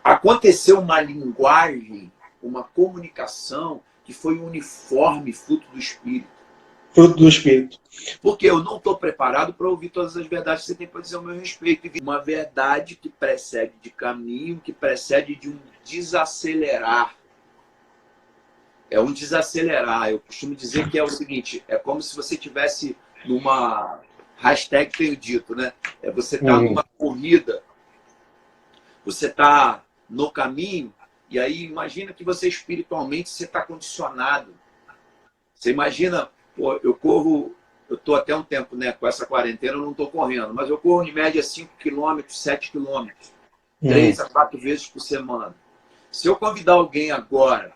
Aconteceu uma linguagem, uma comunicação que foi uniforme, fruto do Espírito. Fruto do Espírito. Porque eu não estou preparado para ouvir todas as verdades que você tem para dizer ao meu respeito. Uma verdade que precede de caminho, que precede de um desacelerar. É um desacelerar. Eu costumo dizer que é o seguinte, é como se você tivesse numa... Hashtag tenho dito, né? Você está numa corrida, você está no caminho, e aí imagina que você espiritualmente você está condicionado. Você imagina, pô, eu corro, eu estou até um tempo, né, com essa quarentena, eu não estou correndo, mas eu corro em média 5 quilômetros, 7 quilômetros, 3 a 4 vezes por semana. Se eu convidar alguém agora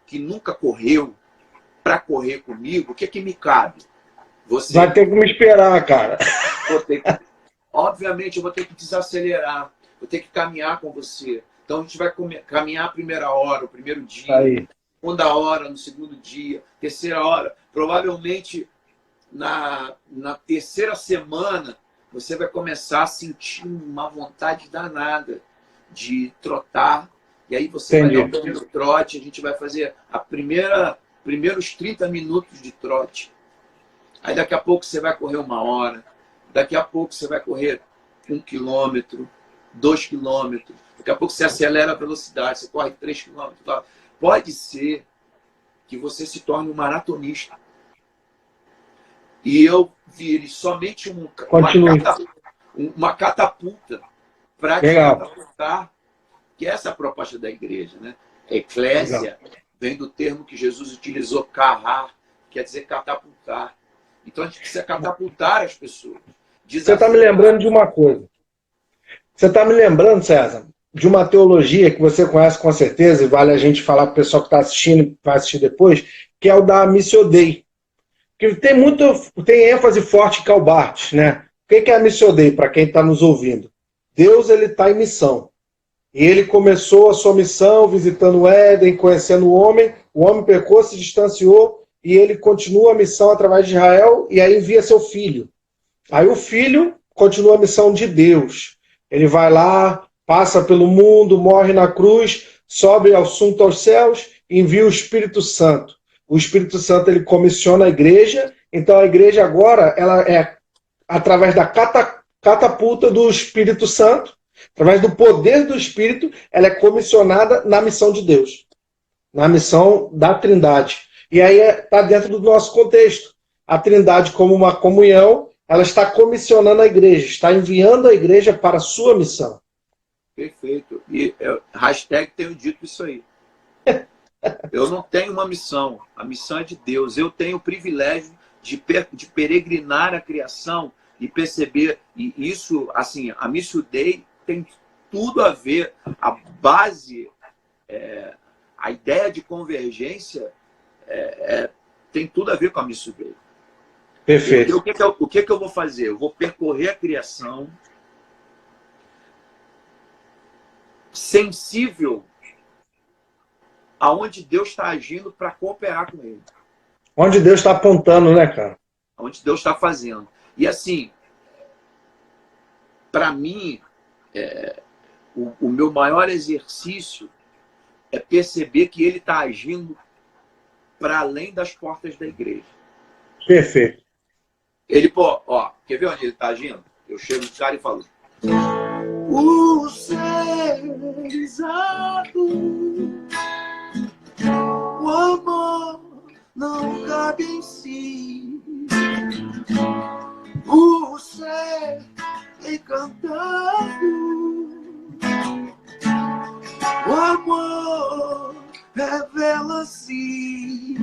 que nunca correu para correr comigo, o que é que me cabe? Você vai ter que me esperar, cara. Obviamente, eu vou ter que desacelerar, vou ter que caminhar com você. Então, a gente vai caminhar a primeira hora, o primeiro dia, segunda hora, no segundo dia, terceira hora. Provavelmente, na terceira semana, você vai começar a sentir uma vontade danada de trotar. E aí você vai dar o primeiro trote, a gente vai fazer primeiros 30 minutos de trote. Aí daqui a pouco você vai correr 1 hora, daqui a pouco você vai correr 1 quilômetro, 2 quilômetros, daqui a pouco você acelera a velocidade, você corre 3 quilômetros. Pode ser que você se torne um maratonista. E eu vire somente uma catapulta para te catapultar, que é essa a proposta da igreja, né? Eclésia vem do termo que Jesus utilizou, carrar, quer dizer catapultar. Então a gente precisa catapultar as pessoas. Você está me lembrando de uma coisa. Você está me lembrando, César, de uma teologia que você conhece com certeza, e vale a gente falar para o pessoal que está assistindo e vai assistir depois, que é o da Missio Dei. Que tem ênfase forte em Karl Barth, né? O que é a Missio Dei, para quem está nos ouvindo? Deus ele está em missão. E ele começou a sua missão visitando o Éden, conhecendo o homem pecou, se distanciou, e ele continua a missão através de Israel, e aí envia seu filho. Aí o filho continua a missão de Deus. Ele vai lá, passa pelo mundo, morre na cruz, sobe ao assunto aos céus, envia o Espírito Santo. O Espírito Santo ele comissiona a igreja, então a igreja agora ela é através da catapulta do Espírito Santo, através do poder do Espírito, ela é comissionada na missão de Deus, na missão da Trindade. E aí está dentro do nosso contexto. A Trindade, como uma comunhão, ela está comissionando a igreja, está enviando a igreja para a sua missão. Perfeito. E hashtag tenho dito isso aí. Eu não tenho uma missão. A missão é de Deus. Eu tenho o privilégio de peregrinar a criação e perceber. E isso, assim, a Missio Dei tem tudo a ver. A base, a ideia de convergência tem tudo a ver com a Missio Dei. Perfeito. O que eu vou fazer? Eu vou percorrer a criação sensível aonde Deus está agindo para cooperar com ele. Onde Deus está apontando, né, cara? Onde Deus está fazendo. E assim, para mim, o meu maior exercício é perceber que ele está agindo para além das portas da igreja. Perfeito. Ele, pô, ó, quer ver onde ele está agindo? Eu chego no cara e falo: o ser exato, o amor não cabe em si, o ser encantado, o amor revela-se,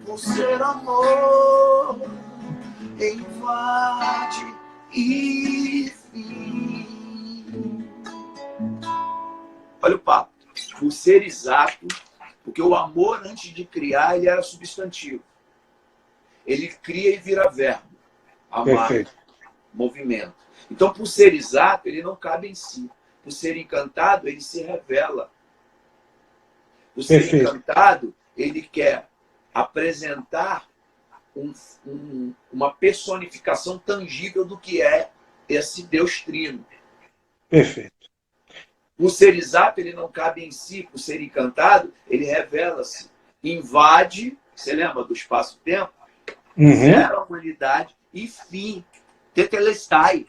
o ser amor invade e fim. Olha o papo. O ser exato, porque o amor antes de criar ele era substantivo. Ele cria e vira verbo. Amar. Perfeito. Movimento. Então, por ser exato, ele não cabe em si. Por ser encantado, ele se revela. Por ser Perfeito. Encantado, ele quer apresentar uma personificação tangível do que é esse Deus trino. Perfeito. O ser exato, ele não cabe em si, o ser encantado, ele revela-se, invade, você lembra do espaço-tempo? Zero a humanidade e fim, tetelestai,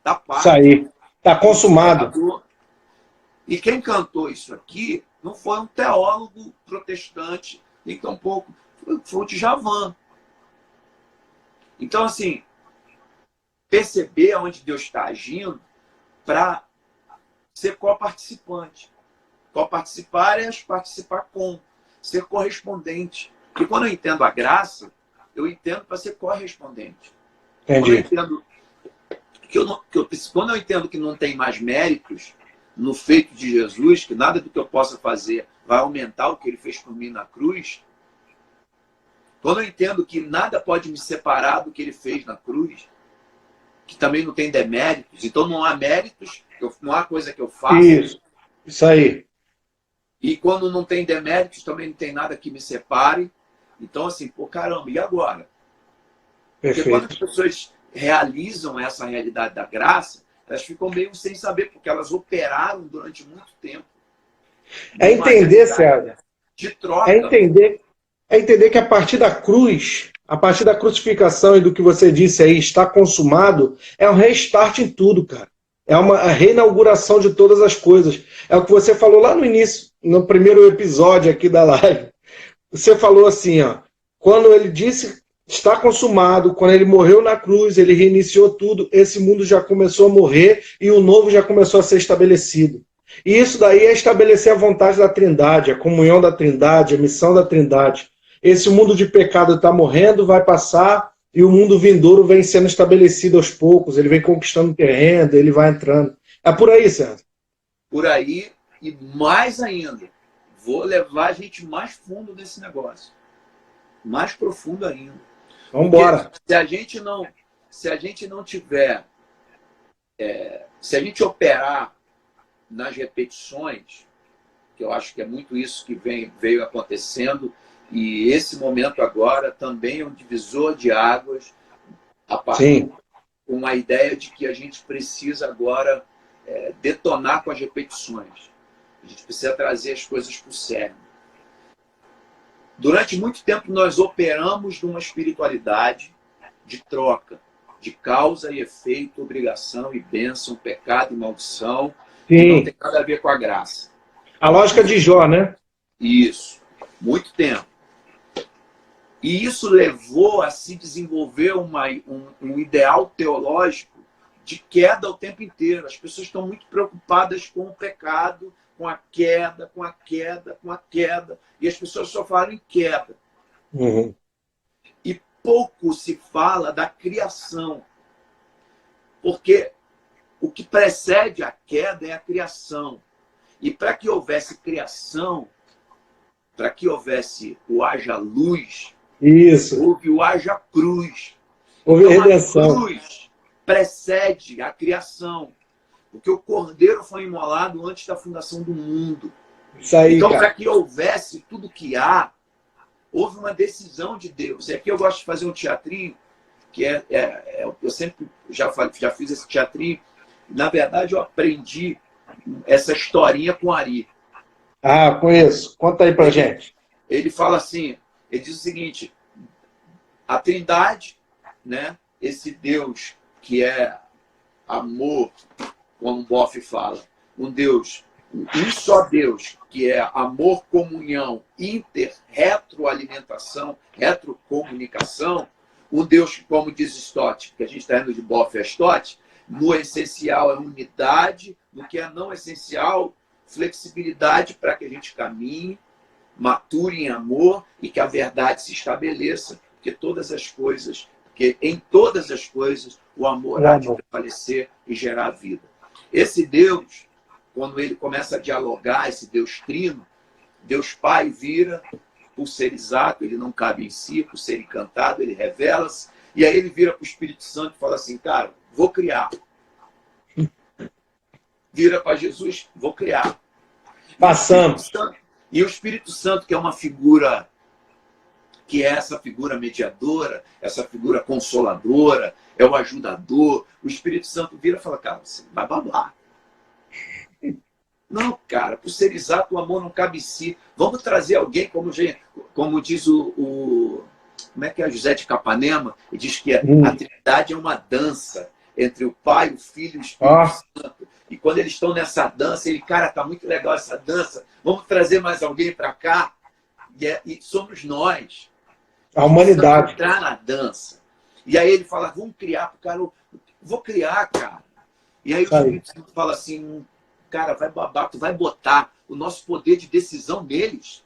da parte. Isso aí. Está consumado. E quem cantou isso aqui não foi um teólogo protestante, nem tampouco foi o Djavan. Então, assim, perceber onde Deus está agindo para ser co-participante. Co-participar é participar com, ser correspondente. Porque quando eu entendo a graça, eu entendo para ser correspondente. Entendi. Quando eu entendo que não tem mais méritos no feito de Jesus, que nada do que eu possa fazer vai aumentar o que ele fez por mim na cruz, quando eu entendo que nada pode me separar do que ele fez na cruz, que também não tem deméritos, então não há méritos, não há coisa que eu faça. Isso aí. E quando não tem deméritos, também não tem nada que me separe. Então, assim, pô, caramba, e agora? Porque Perfeito. quando as pessoas realizam essa realidade da graça, elas ficam meio sem saber, porque elas operaram durante muito tempo. É entender, César. De troca. É entender que a partir da cruz, a partir da crucificação e do que você disse aí, está consumado, é um restart em tudo, cara. É uma reinauguração de todas as coisas. É o que você falou lá no início, no primeiro episódio aqui da live. Você falou assim, ó, quando ele disse está consumado, quando ele morreu na cruz, ele reiniciou tudo, esse mundo já começou a morrer e o novo já começou a ser estabelecido. E isso daí é estabelecer a vontade da Trindade, a comunhão da Trindade, a missão da Trindade. Esse mundo de pecado está morrendo, vai passar, e o mundo vindouro vem sendo estabelecido aos poucos, ele vem conquistando terreno, ele vai entrando. É por aí, César? Por aí, e mais ainda, vou levar a gente mais fundo nesse negócio. Mais profundo ainda. Vamos embora. Se a gente não tiver, se a gente operar nas repetições, que eu acho que é muito isso que veio acontecendo, e esse momento agora também é um divisor de águas, a partir com a ideia de que a gente precisa agora detonar com as repetições. A gente precisa trazer as coisas para o cerne. Durante muito tempo nós operamos numa espiritualidade de troca, de causa e efeito, obrigação e bênção, pecado e maldição, que não tem nada a ver com a graça. A lógica de Jó, né? Isso, muito tempo. E isso levou a se desenvolver um ideal teológico de queda o tempo inteiro. As pessoas estão muito preocupadas com o pecado, com a queda, com a queda, com a queda. E as pessoas só falam em queda. Uhum. E pouco se fala da criação. Porque o que precede a queda é a criação. E para que houvesse criação, para que houvesse o haja luz, houve o haja cruz. Houve então, redenção. A cruz precede a criação. Porque o cordeiro foi imolado antes da fundação do mundo. Isso aí, então, para que houvesse tudo que há, houve uma decisão de Deus. E aqui eu gosto de fazer um teatrinho, que eu sempre já fiz esse teatrinho. Na verdade, eu aprendi essa historinha com Ari. Ah, conheço. Conta aí pra gente. Ele fala assim, ele diz o seguinte, a Trindade, né, esse Deus que é amor, como o Boff fala, um só Deus, que é amor, comunhão, retroalimentação, retrocomunicação, um Deus que, como diz Stott, que a gente está indo de Boff a Stott, no essencial é unidade, no que é não essencial, flexibilidade para que a gente caminhe, mature em amor e que a verdade se estabeleça, porque em todas as coisas o amor há de prevalecer e gerar vida. Esse Deus, quando ele começa a dialogar, esse Deus trino, Deus Pai vira, por ser exato, ele não cabe em si, por ser encantado, ele revela-se, e aí ele vira para o Espírito Santo e fala assim, cara, vou criar. Vira para Jesus, vou criar. Passamos. E o Espírito Santo, que é uma figura que é essa figura mediadora, essa figura consoladora, é o ajudador. O Espírito Santo vira e fala, cara, você vai babar. Não, cara, pulseirizar o amor não cabe em si. Vamos trazer alguém, como diz como é que é José de Capanema? Ele diz que a Trindade é uma dança entre o Pai, o Filho e o Espírito Santo. E quando eles estão nessa dança, ele, cara, tá muito legal essa dança, vamos trazer mais alguém para cá. E somos nós. A humanidade. Entrar na dança. E aí ele fala, vamos criar pro cara. Vou criar, cara. E aí o Espírito Santo fala assim, cara, vai babar, tu vai botar o nosso poder de decisão neles.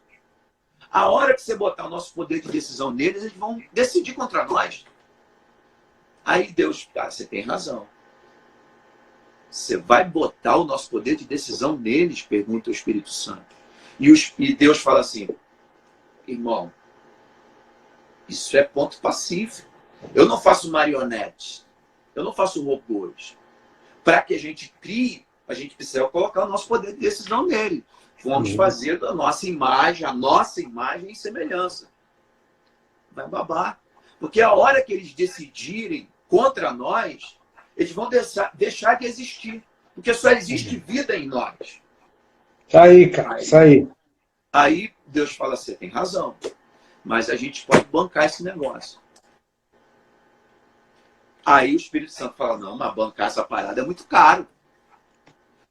A hora que você botar o nosso poder de decisão neles, eles vão decidir contra nós. Aí Deus, cara, você tem razão. Você vai botar o nosso poder de decisão neles? Pergunta o Espírito Santo. E Deus fala assim, irmão, isso é ponto pacífico. Eu não faço marionetes. Eu não faço robôs. Para que a gente crie, a gente precisa colocar o nosso poder de decisão nele. Vamos fazer da nossa imagem, a nossa imagem e semelhança. Vai babar. Porque a hora que eles decidirem contra nós, eles vão deixar de existir. Porque só existe vida em nós. Isso aí, cara, isso aí. Aí Deus fala, você tem razão. Mas a gente pode bancar esse negócio. Aí o Espírito Santo fala, não, mas bancar essa parada é muito caro.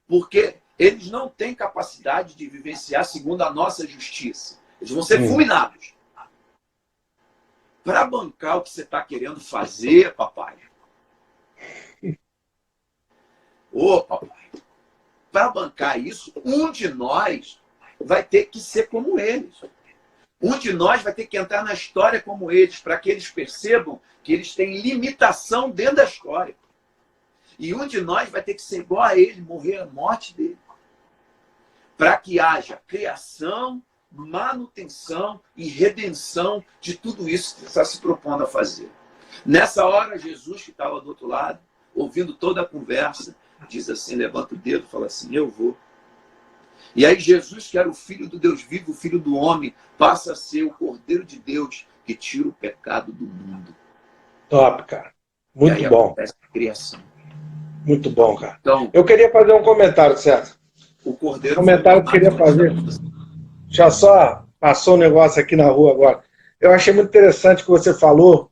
Porque eles não têm capacidade de vivenciar segundo a nossa justiça. Eles vão ser fulminados. Para bancar o que você está querendo fazer, papai. Ô, papai. Para bancar isso, um de nós vai ter que ser como eles. Um de nós vai ter que entrar na história como eles, para que eles percebam que eles têm limitação dentro da história. E um de nós vai ter que ser igual a ele, morrer a morte dele. Para que haja criação, manutenção e redenção de tudo isso que está se propondo a fazer. Nessa hora, Jesus, que estava do outro lado, ouvindo toda a conversa, diz assim, levanta o dedo e fala assim, eu vou. E aí Jesus, que era o Filho do Deus vivo, o Filho do homem, passa a ser o Cordeiro de Deus que tira o pecado do mundo. Top, cara. Muito e aí bom. Acontece a criação. Muito bom, cara. Então, eu queria fazer um comentário, César. O Cordeiro. Comentário que eu queria fazer. Já só passou um negócio aqui na rua agora. Eu achei muito interessante que você falou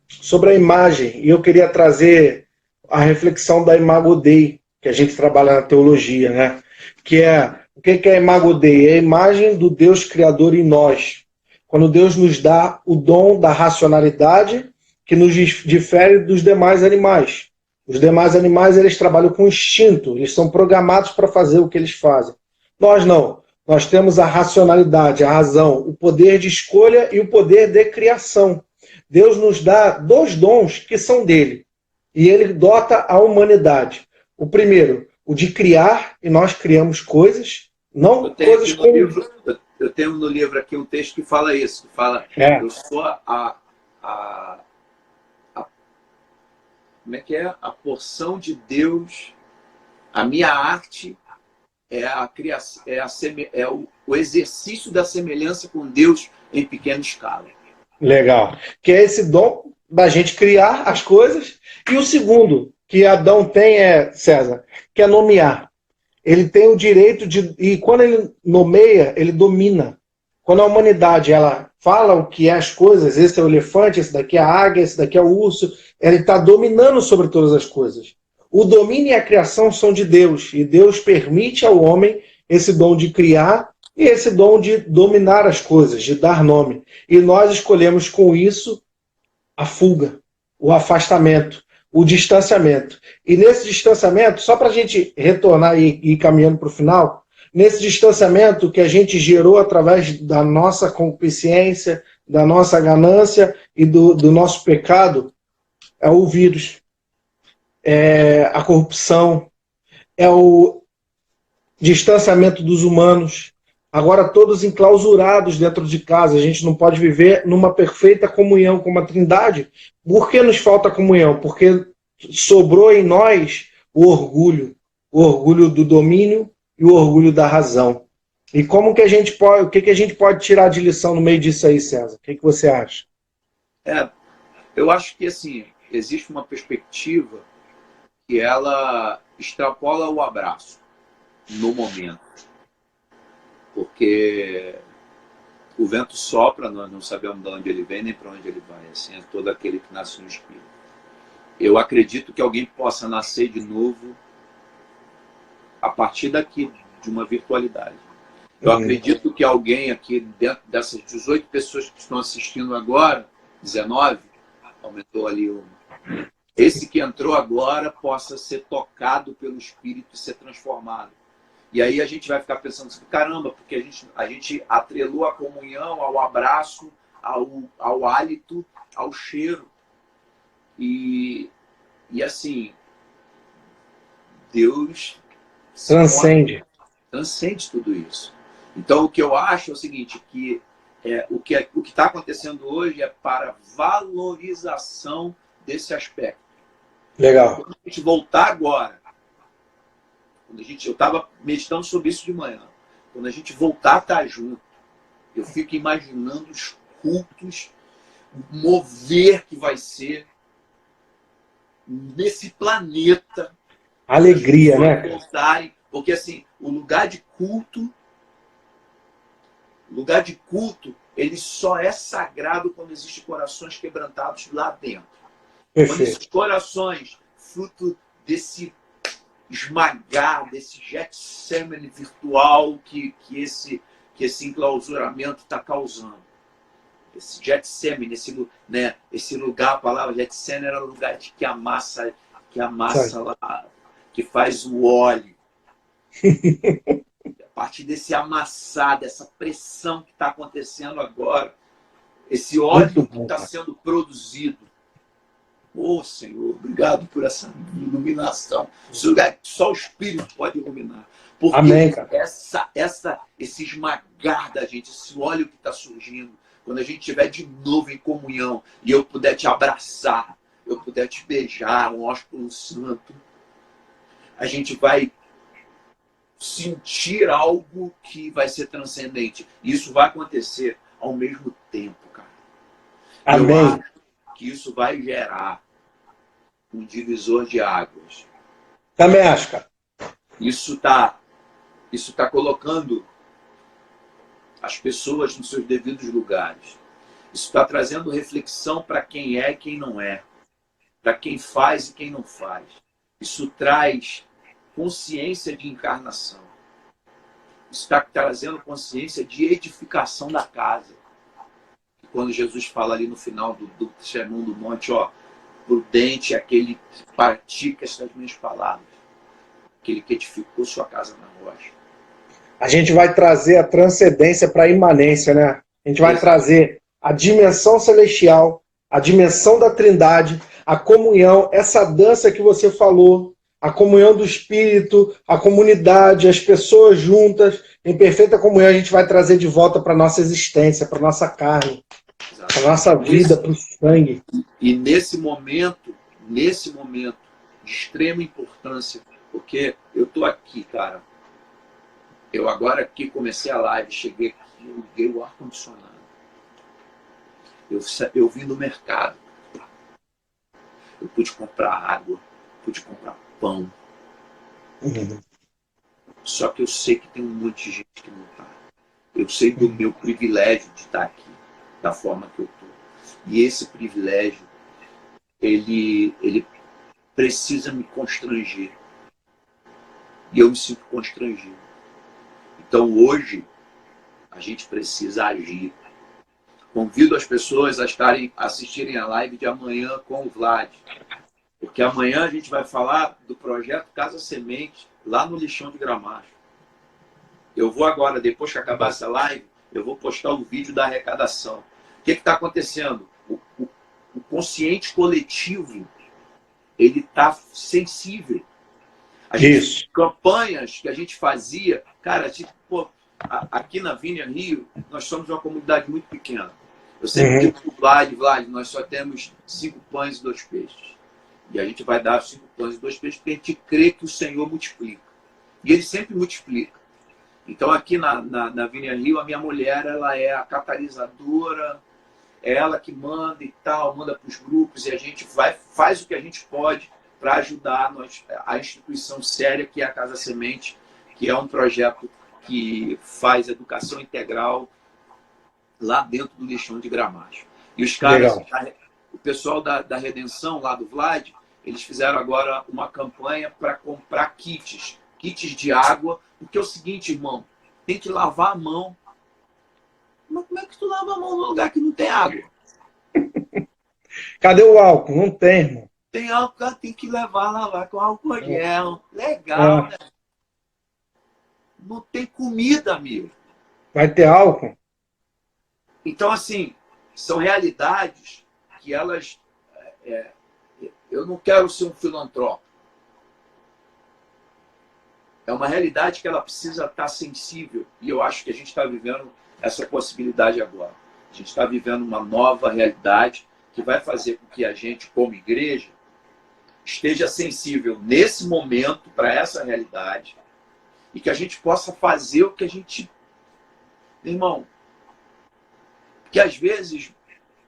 sobre a imagem, e eu queria trazer a reflexão da Imago Dei, que a gente trabalha na teologia, né? Que é, o que é a Imago Dei? É a imagem do Deus Criador em nós. Quando Deus nos dá o dom da racionalidade, que nos difere dos demais animais. Os demais animais, eles trabalham com instinto, eles são programados para fazer o que eles fazem. Nós não. Nós temos a racionalidade, a razão, o poder de escolha e o poder de criação. Deus nos dá 2 dons que são dele. E ele dota a humanidade. O primeiro, o de criar, e nós criamos coisas, não coisas como... Eu tenho no livro aqui um texto que fala isso, que fala, eu sou como é que é? A porção de Deus, a minha arte é a criação, o exercício da semelhança com Deus em pequena escala. Legal. Que é esse dom da gente criar as coisas. E o segundo que Adão tem César, que é nomear. Ele tem o direito de... E quando ele nomeia, ele domina. Quando a humanidade ela fala o que é as coisas, esse é o elefante, esse daqui é a águia, esse daqui é o urso, ele está dominando sobre todas as coisas. O domínio e a criação são de Deus, e Deus permite ao homem esse dom de criar e esse dom de dominar as coisas, de dar nome. E nós escolhemos com isso a fuga, o afastamento, o distanciamento. E nesse distanciamento, só para a gente retornar e ir caminhando para o final, nesse distanciamento que a gente gerou através da nossa concupiscência, da nossa ganância e do nosso pecado, é o vírus, é a corrupção, é o distanciamento dos humanos. Agora todos enclausurados dentro de casa, a gente não pode viver numa perfeita comunhão com uma trindade. Por que nos falta comunhão? Porque sobrou em nós o orgulho do domínio e o orgulho da razão. E como que a gente pode, o que que a gente pode tirar de lição no meio disso aí, César? O que que você acha? É, eu acho que assim, existe uma perspectiva que ela extrapola o abraço no momento, porque o vento sopra, nós não sabemos de onde ele vem nem para onde ele vai, assim é todo aquele que nasce no Espírito. Eu acredito que alguém possa nascer de novo a partir daqui, de uma virtualidade. Eu acredito que alguém aqui, dentro dessas 18 pessoas que estão assistindo agora, 19, aumentou ali um. Esse que entrou agora possa ser tocado pelo Espírito e ser transformado. E aí a gente vai ficar pensando assim, caramba, porque a gente atrelou a comunhão ao abraço, ao hálito, ao cheiro. E assim, Deus transcende tudo isso. Então o que eu acho é o seguinte, que o que está acontecendo hoje é para valorização desse aspecto. Legal. Quando a gente voltar agora, eu estava meditando sobre isso de manhã, quando a gente voltar a estar junto, eu fico imaginando os cultos, o mover que vai ser nesse planeta. Alegria, né? Voltarem, porque assim, o lugar de culto, ele só é sagrado quando existem corações quebrantados lá dentro. Perfeito. Quando esses corações, fruto desse esmagar, desse Getsemane virtual que esse enclausuramento está causando. Esse Getsemane, esse lugar, a palavra Getsemane era o lugar de que amassa lá, que faz o óleo. A partir desse amassar, dessa pressão que está acontecendo agora, esse óleo que está sendo produzido. Oh, Senhor, obrigado por essa iluminação. Esse lugar que só o Espírito pode iluminar. Porque amém, cara. esse esmagar da gente, esse óleo que está surgindo, quando a gente estiver de novo em comunhão e eu puder te abraçar, eu puder te beijar, um ósculo santo, a gente vai sentir algo que vai ser transcendente. E isso vai acontecer ao mesmo tempo, cara. Amém. Eu acho que isso vai gerar um divisor de águas. Também acho, cara. Isso tá colocando as pessoas nos seus devidos lugares. Isso está trazendo reflexão para quem é e quem não é, para quem faz e quem não faz. Isso traz consciência de encarnação. Isso está trazendo consciência de edificação da casa. Quando Jesus fala ali no final do Sermão do Monte, ó, prudente é aquele que pratica estas minhas palavras, aquele que edificou sua casa na rocha. A gente vai trazer a transcendência para a imanência, né? A gente vai trazer a dimensão celestial, a dimensão da Trindade, a comunhão, essa dança que você falou, a comunhão do Espírito, a comunidade, as pessoas juntas, em perfeita comunhão, a gente vai trazer de volta para a nossa existência, para a nossa carne, para a nossa vida, para o sangue. E nesse momento de extrema importância, porque eu estou aqui, cara, eu agora aqui comecei a live, cheguei aqui, eu liguei o ar-condicionado. Eu vim do mercado. Eu pude comprar água, pude comprar pão. Só que eu sei que tem um monte de gente que não está. Eu sei do meu privilégio de estar aqui, da forma que eu estou. E esse privilégio, ele precisa me constranger. E eu me sinto constrangido. Então hoje, a gente precisa agir. Convido as pessoas a assistirem a live de amanhã com o Vlad. Porque amanhã a gente vai falar do projeto Casa Semente, lá no Lixão de Gramacho. Eu vou agora, depois que acabar essa live, eu vou postar o vídeo da arrecadação. O que está acontecendo? O consciente coletivo, ele está sensível. Campanhas que a gente fazia, cara, tipo, pô, aqui na Vinha Rio, nós somos uma comunidade muito pequena. Eu sempre digo pro Vlad, nós só temos 5 pães e 2 peixes. E a gente vai dar 5 pães e 2 peixes porque a gente crê que o Senhor multiplica. E Ele sempre multiplica. Então, aqui na Vinha Rio, a minha mulher, ela é a catalisadora, é ela que manda e tal, manda para os grupos, e a gente faz o que a gente pode para ajudar a instituição séria que é a Casa Semente, que é um projeto que faz educação integral lá dentro do lixão de Gramacho. E os caras, Legal. o pessoal da Redenção, lá do Vlad, eles fizeram agora uma campanha para comprar kits de água, porque é o seguinte, irmão, tem que lavar a mão. Mas como é que tu lava a mão num lugar que não tem água? Cadê o álcool? Não tem, irmão. Tem álcool, tem que lavar com álcool gel. Legal, É. né? Não tem comida, amigo. Vai ter álcool? Então, assim, são realidades que elas... eu não quero ser um filantropo. É uma realidade que ela precisa estar sensível. E eu acho que a gente está vivendo essa possibilidade agora. A gente está vivendo uma nova realidade que vai fazer com que a gente, como igreja, esteja sensível nesse momento para essa realidade e que a gente possa fazer o que a gente... Irmão, que às vezes,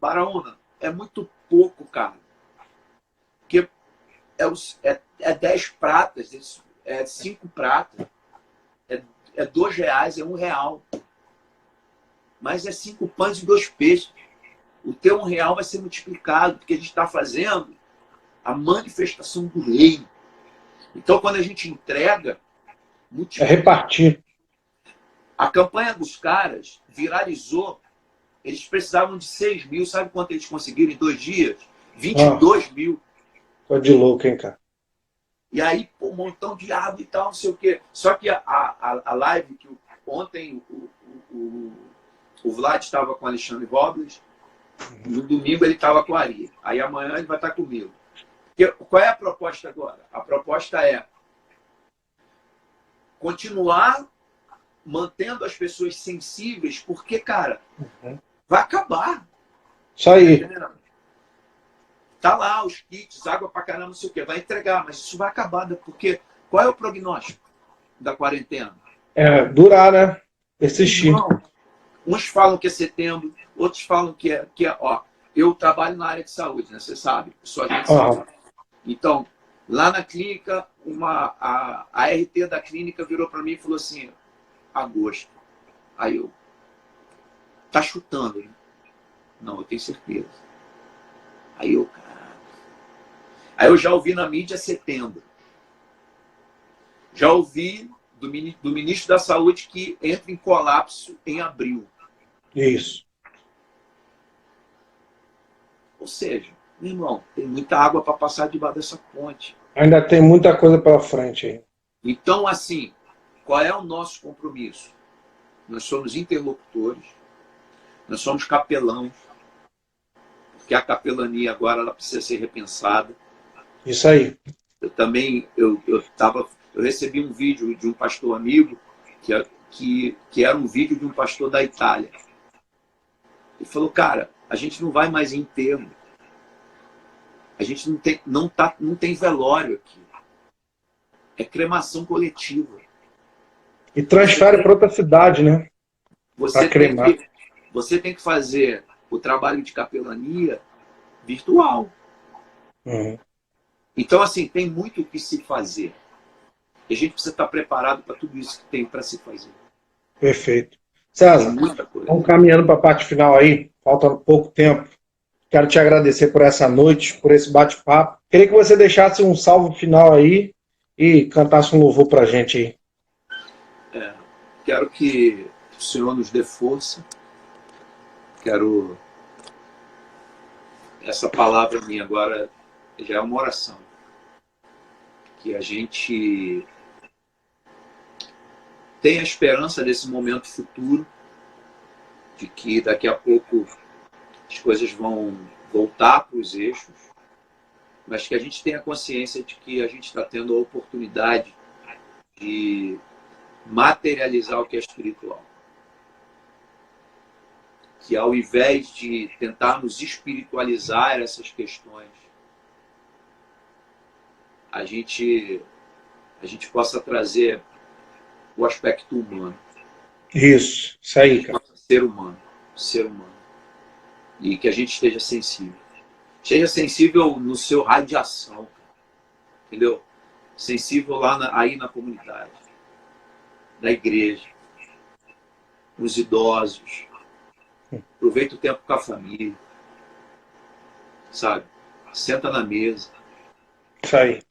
Baraúna, é muito pouco, cara. Porque é 10 pratas, é 5 pratas, é 2 reais, é 1 real. Mas é 5 pães e 2 peixes. O teu 1 real vai ser multiplicado, porque a gente está fazendo a manifestação do reino. Então, quando a gente entrega, É repartir. A campanha dos caras viralizou. Eles precisavam de 6 mil. Sabe quanto eles conseguiram em 2 dias? 22 mil. Tô de louco, hein, cara. E aí, pô, um montão de água e tal, não sei o quê. Só que a live que ontem o Vlad estava com o Alexandre Robles, no domingo ele estava com a Ari. Aí amanhã ele vai estar comigo. Qual é a proposta agora? A proposta é continuar mantendo as pessoas sensíveis, porque, cara, vai acabar. Isso aí. Tá lá os kits, água pra caramba, não sei o quê. Vai entregar, mas isso vai acabar, porque qual é o prognóstico da quarentena? É, durar, né? Persistir. Não. Uns falam que é setembro, outros falam que é... Ó, eu trabalho na área de saúde, né? Você sabe, sou agente de saúde. Então, lá na clínica, a RT da clínica virou para mim e falou assim, agosto. Aí eu, tá chutando, né? Não, eu tenho certeza. Aí eu, cara... Aí eu já ouvi na mídia setembro. Já ouvi do ministro da Saúde que entra em colapso em abril. Isso. Ou seja, meu irmão, tem muita água para passar debaixo dessa ponte. Ainda tem muita coisa pela frente aí. Então, assim, qual é o nosso compromisso? Nós somos interlocutores, nós somos capelãos, porque a capelania agora ela precisa ser repensada. Isso aí. Eu também, eu recebi um vídeo de um pastor amigo que era um vídeo de um pastor da Itália. Ele falou, cara, a gente não vai mais em enterro. A gente não tem velório aqui. É cremação coletiva. E transfere para outra cidade, né? Você tem que fazer o trabalho de capelania virtual. Uhum. Então, assim, tem muito o que se fazer. E a gente precisa estar preparado para tudo isso que tem para se fazer. Perfeito. César, vamos caminhando para a parte final aí. Falta pouco tempo. Quero te agradecer por essa noite, por esse bate-papo. Queria que você deixasse um salve final aí e cantasse um louvor para a gente aí. Quero que o Senhor nos dê força. Quero... Essa palavra minha agora já é uma oração. Que a gente tenha esperança desse momento futuro, de que daqui a pouco as coisas vão voltar para os eixos, mas que a gente tenha consciência de que a gente está tendo a oportunidade de materializar o que é espiritual. Que ao invés de tentarmos espiritualizar essas questões, a gente possa trazer o aspecto humano. Isso aí, cara. Ser humano, ser humano. E que a gente esteja sensível. Esteja sensível no seu raio de ação, entendeu? Sensível lá aí na comunidade, na igreja, os idosos. Aproveita o tempo com a família, sabe? Senta na mesa. Isso aí.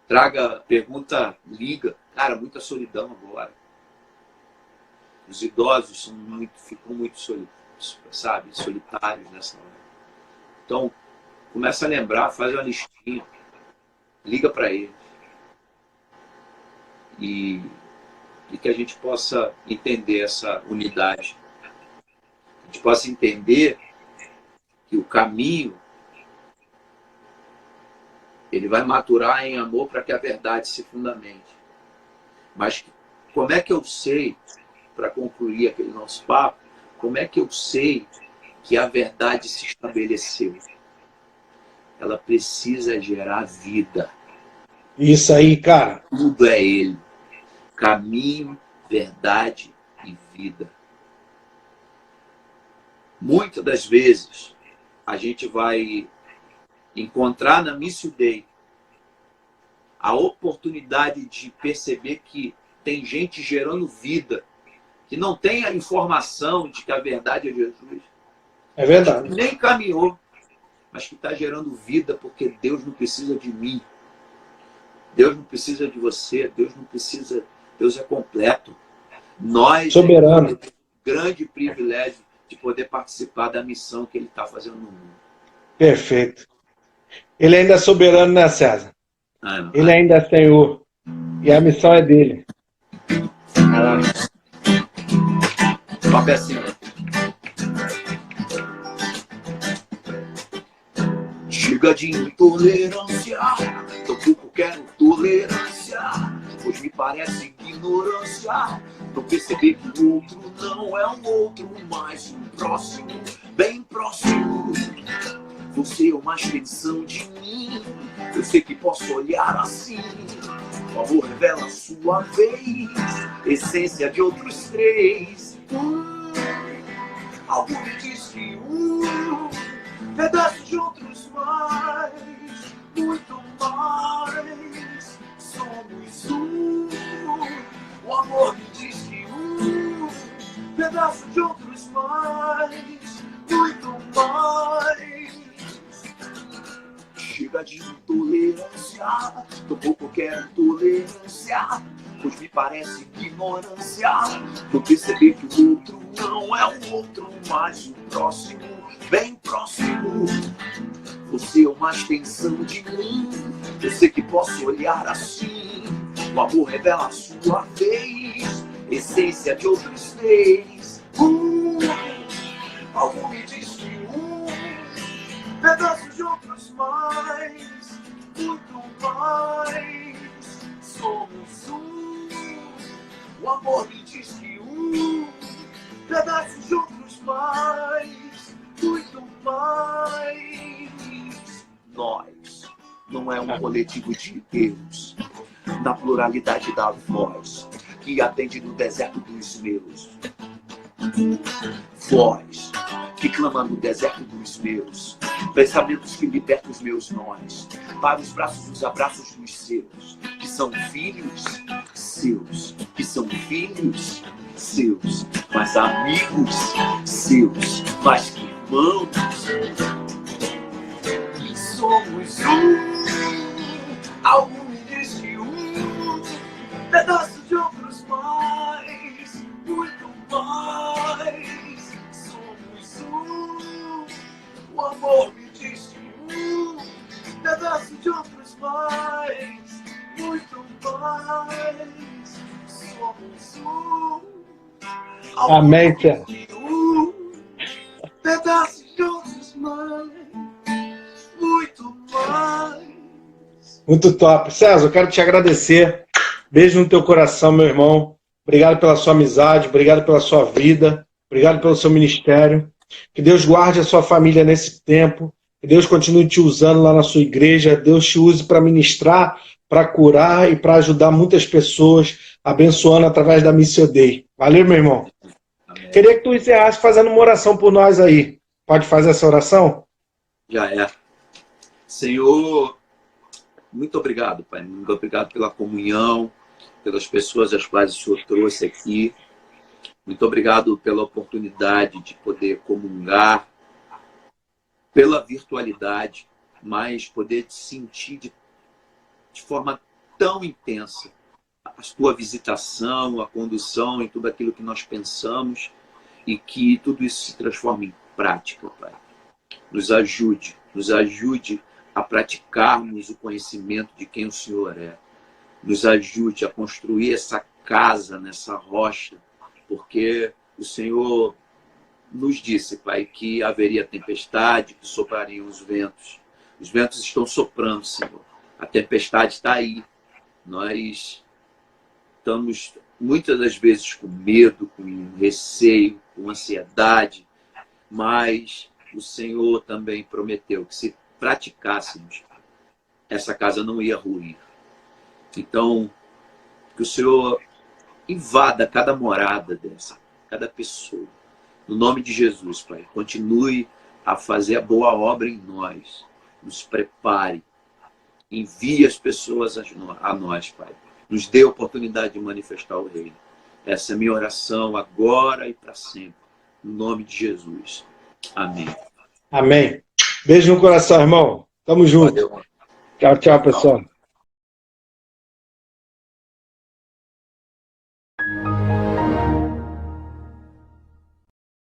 Traga, pergunta, liga. Cara, muita solidão agora. Os idosos ficam muito solitários nessa hora. Então, começa a lembrar, faz uma listinha, liga para eles. E que a gente possa entender essa unidade. A gente possa entender que o caminho ele vai maturar em amor para que a verdade se fundamente. Mas como é que eu sei, para concluir aquele nosso papo, como é que eu sei que a verdade se estabeleceu? Ela precisa gerar vida. Isso aí, cara. Tudo é Ele. Caminho, verdade e vida. Muitas das vezes, a gente vai encontrar na Missio Dei a oportunidade de perceber que tem gente gerando vida, que não tem a informação de que a verdade é Jesus. É verdade. Que nem caminhou, mas que está gerando vida porque Deus não precisa de mim. Deus não precisa de você, Deus não precisa, Deus é completo. Nós soberano. temos um grande privilégio de poder participar da missão que Ele está fazendo no mundo. Perfeito. Ele ainda é soberano, né, César? Ele ainda é Senhor. E a missão é dele. Uma pecinha. Chega de intolerância, tampouco quero tolerância, pois me parece ignorância não perceber que o outro não é um outro, mas um próximo, bem próximo. Você é uma extensão de mim, eu sei que posso olhar assim. O amor revela a sua vez, essência de outros três. Algo me diz que pedaços de outros mais, muito mais. Somos um. O amor me diz que pedaço de outros mais, muito mais. Chega de intolerância, tampouco quero tolerância, pois me parece ignorância não perceber que o outro não é o outro, mas o próximo, bem próximo. Você é uma extensão de mim, eu sei que posso olhar assim. O amor revela a sua vez, essência de outros três. Algo me diz que pedaços de outros mais, muito mais. Somos um. O amor me diz que pedaços de outros mais, muito mais. Nós não é um coletivo de erros, na pluralidade da voz que atende no deserto dos meus. Voz que clama no deserto dos meus, pensamentos que libertam os meus nós, para os braços, os abraços dos seus, que são filhos seus, que são filhos seus, mas amigos seus, mais que irmãos. E somos um. Algo me diz que pedaço de outros mais, muito mais. Somos um. O amor me diz que pedaço de outros mais, muito mais. Somos um. Amém, César. Pedaço de outros mais, muito mais. Muito top. César, eu quero te agradecer. Beijo no teu coração, meu irmão. Obrigado pela sua amizade, obrigado pela sua vida, obrigado pelo seu ministério. Que Deus guarde a sua família nesse tempo. Que Deus continue te usando lá na sua igreja. Deus te use para ministrar, para curar e para ajudar muitas pessoas, abençoando através da Missio Dei. Valeu, meu irmão. Queria que tu encerrasse fazendo uma oração por nós aí. Pode fazer essa oração? Já é. Senhor, muito obrigado, Pai. Muito obrigado pela comunhão, pelas pessoas as quais o Senhor trouxe aqui. Muito obrigado pela oportunidade de poder comungar, pela virtualidade, mas poder te sentir de forma tão intensa a tua visitação, a condução em tudo aquilo que nós pensamos e que tudo isso se transforme em prática, Pai. Nos ajude a praticarmos o conhecimento de quem o Senhor é. Nos ajude a construir essa casa nessa rocha, porque o Senhor nos disse, Pai, que haveria tempestade, que soprariam os ventos. Os ventos estão soprando, Senhor. A tempestade está aí. Nós estamos muitas das vezes com medo, com receio, com ansiedade, mas o Senhor também prometeu que se praticássemos, essa casa não ia ruir. Então, que o Senhor invada cada morada dessa, cada pessoa. No nome de Jesus, Pai, continue a fazer a boa obra em nós. Nos prepare. Envie as pessoas a nós, Pai. Nos dê a oportunidade de manifestar o Reino. Essa é a minha oração agora e para sempre. No nome de Jesus. Amém. Amém. Beijo no coração, irmão. Tamo junto. Valeu. Tchau, tchau, pessoal.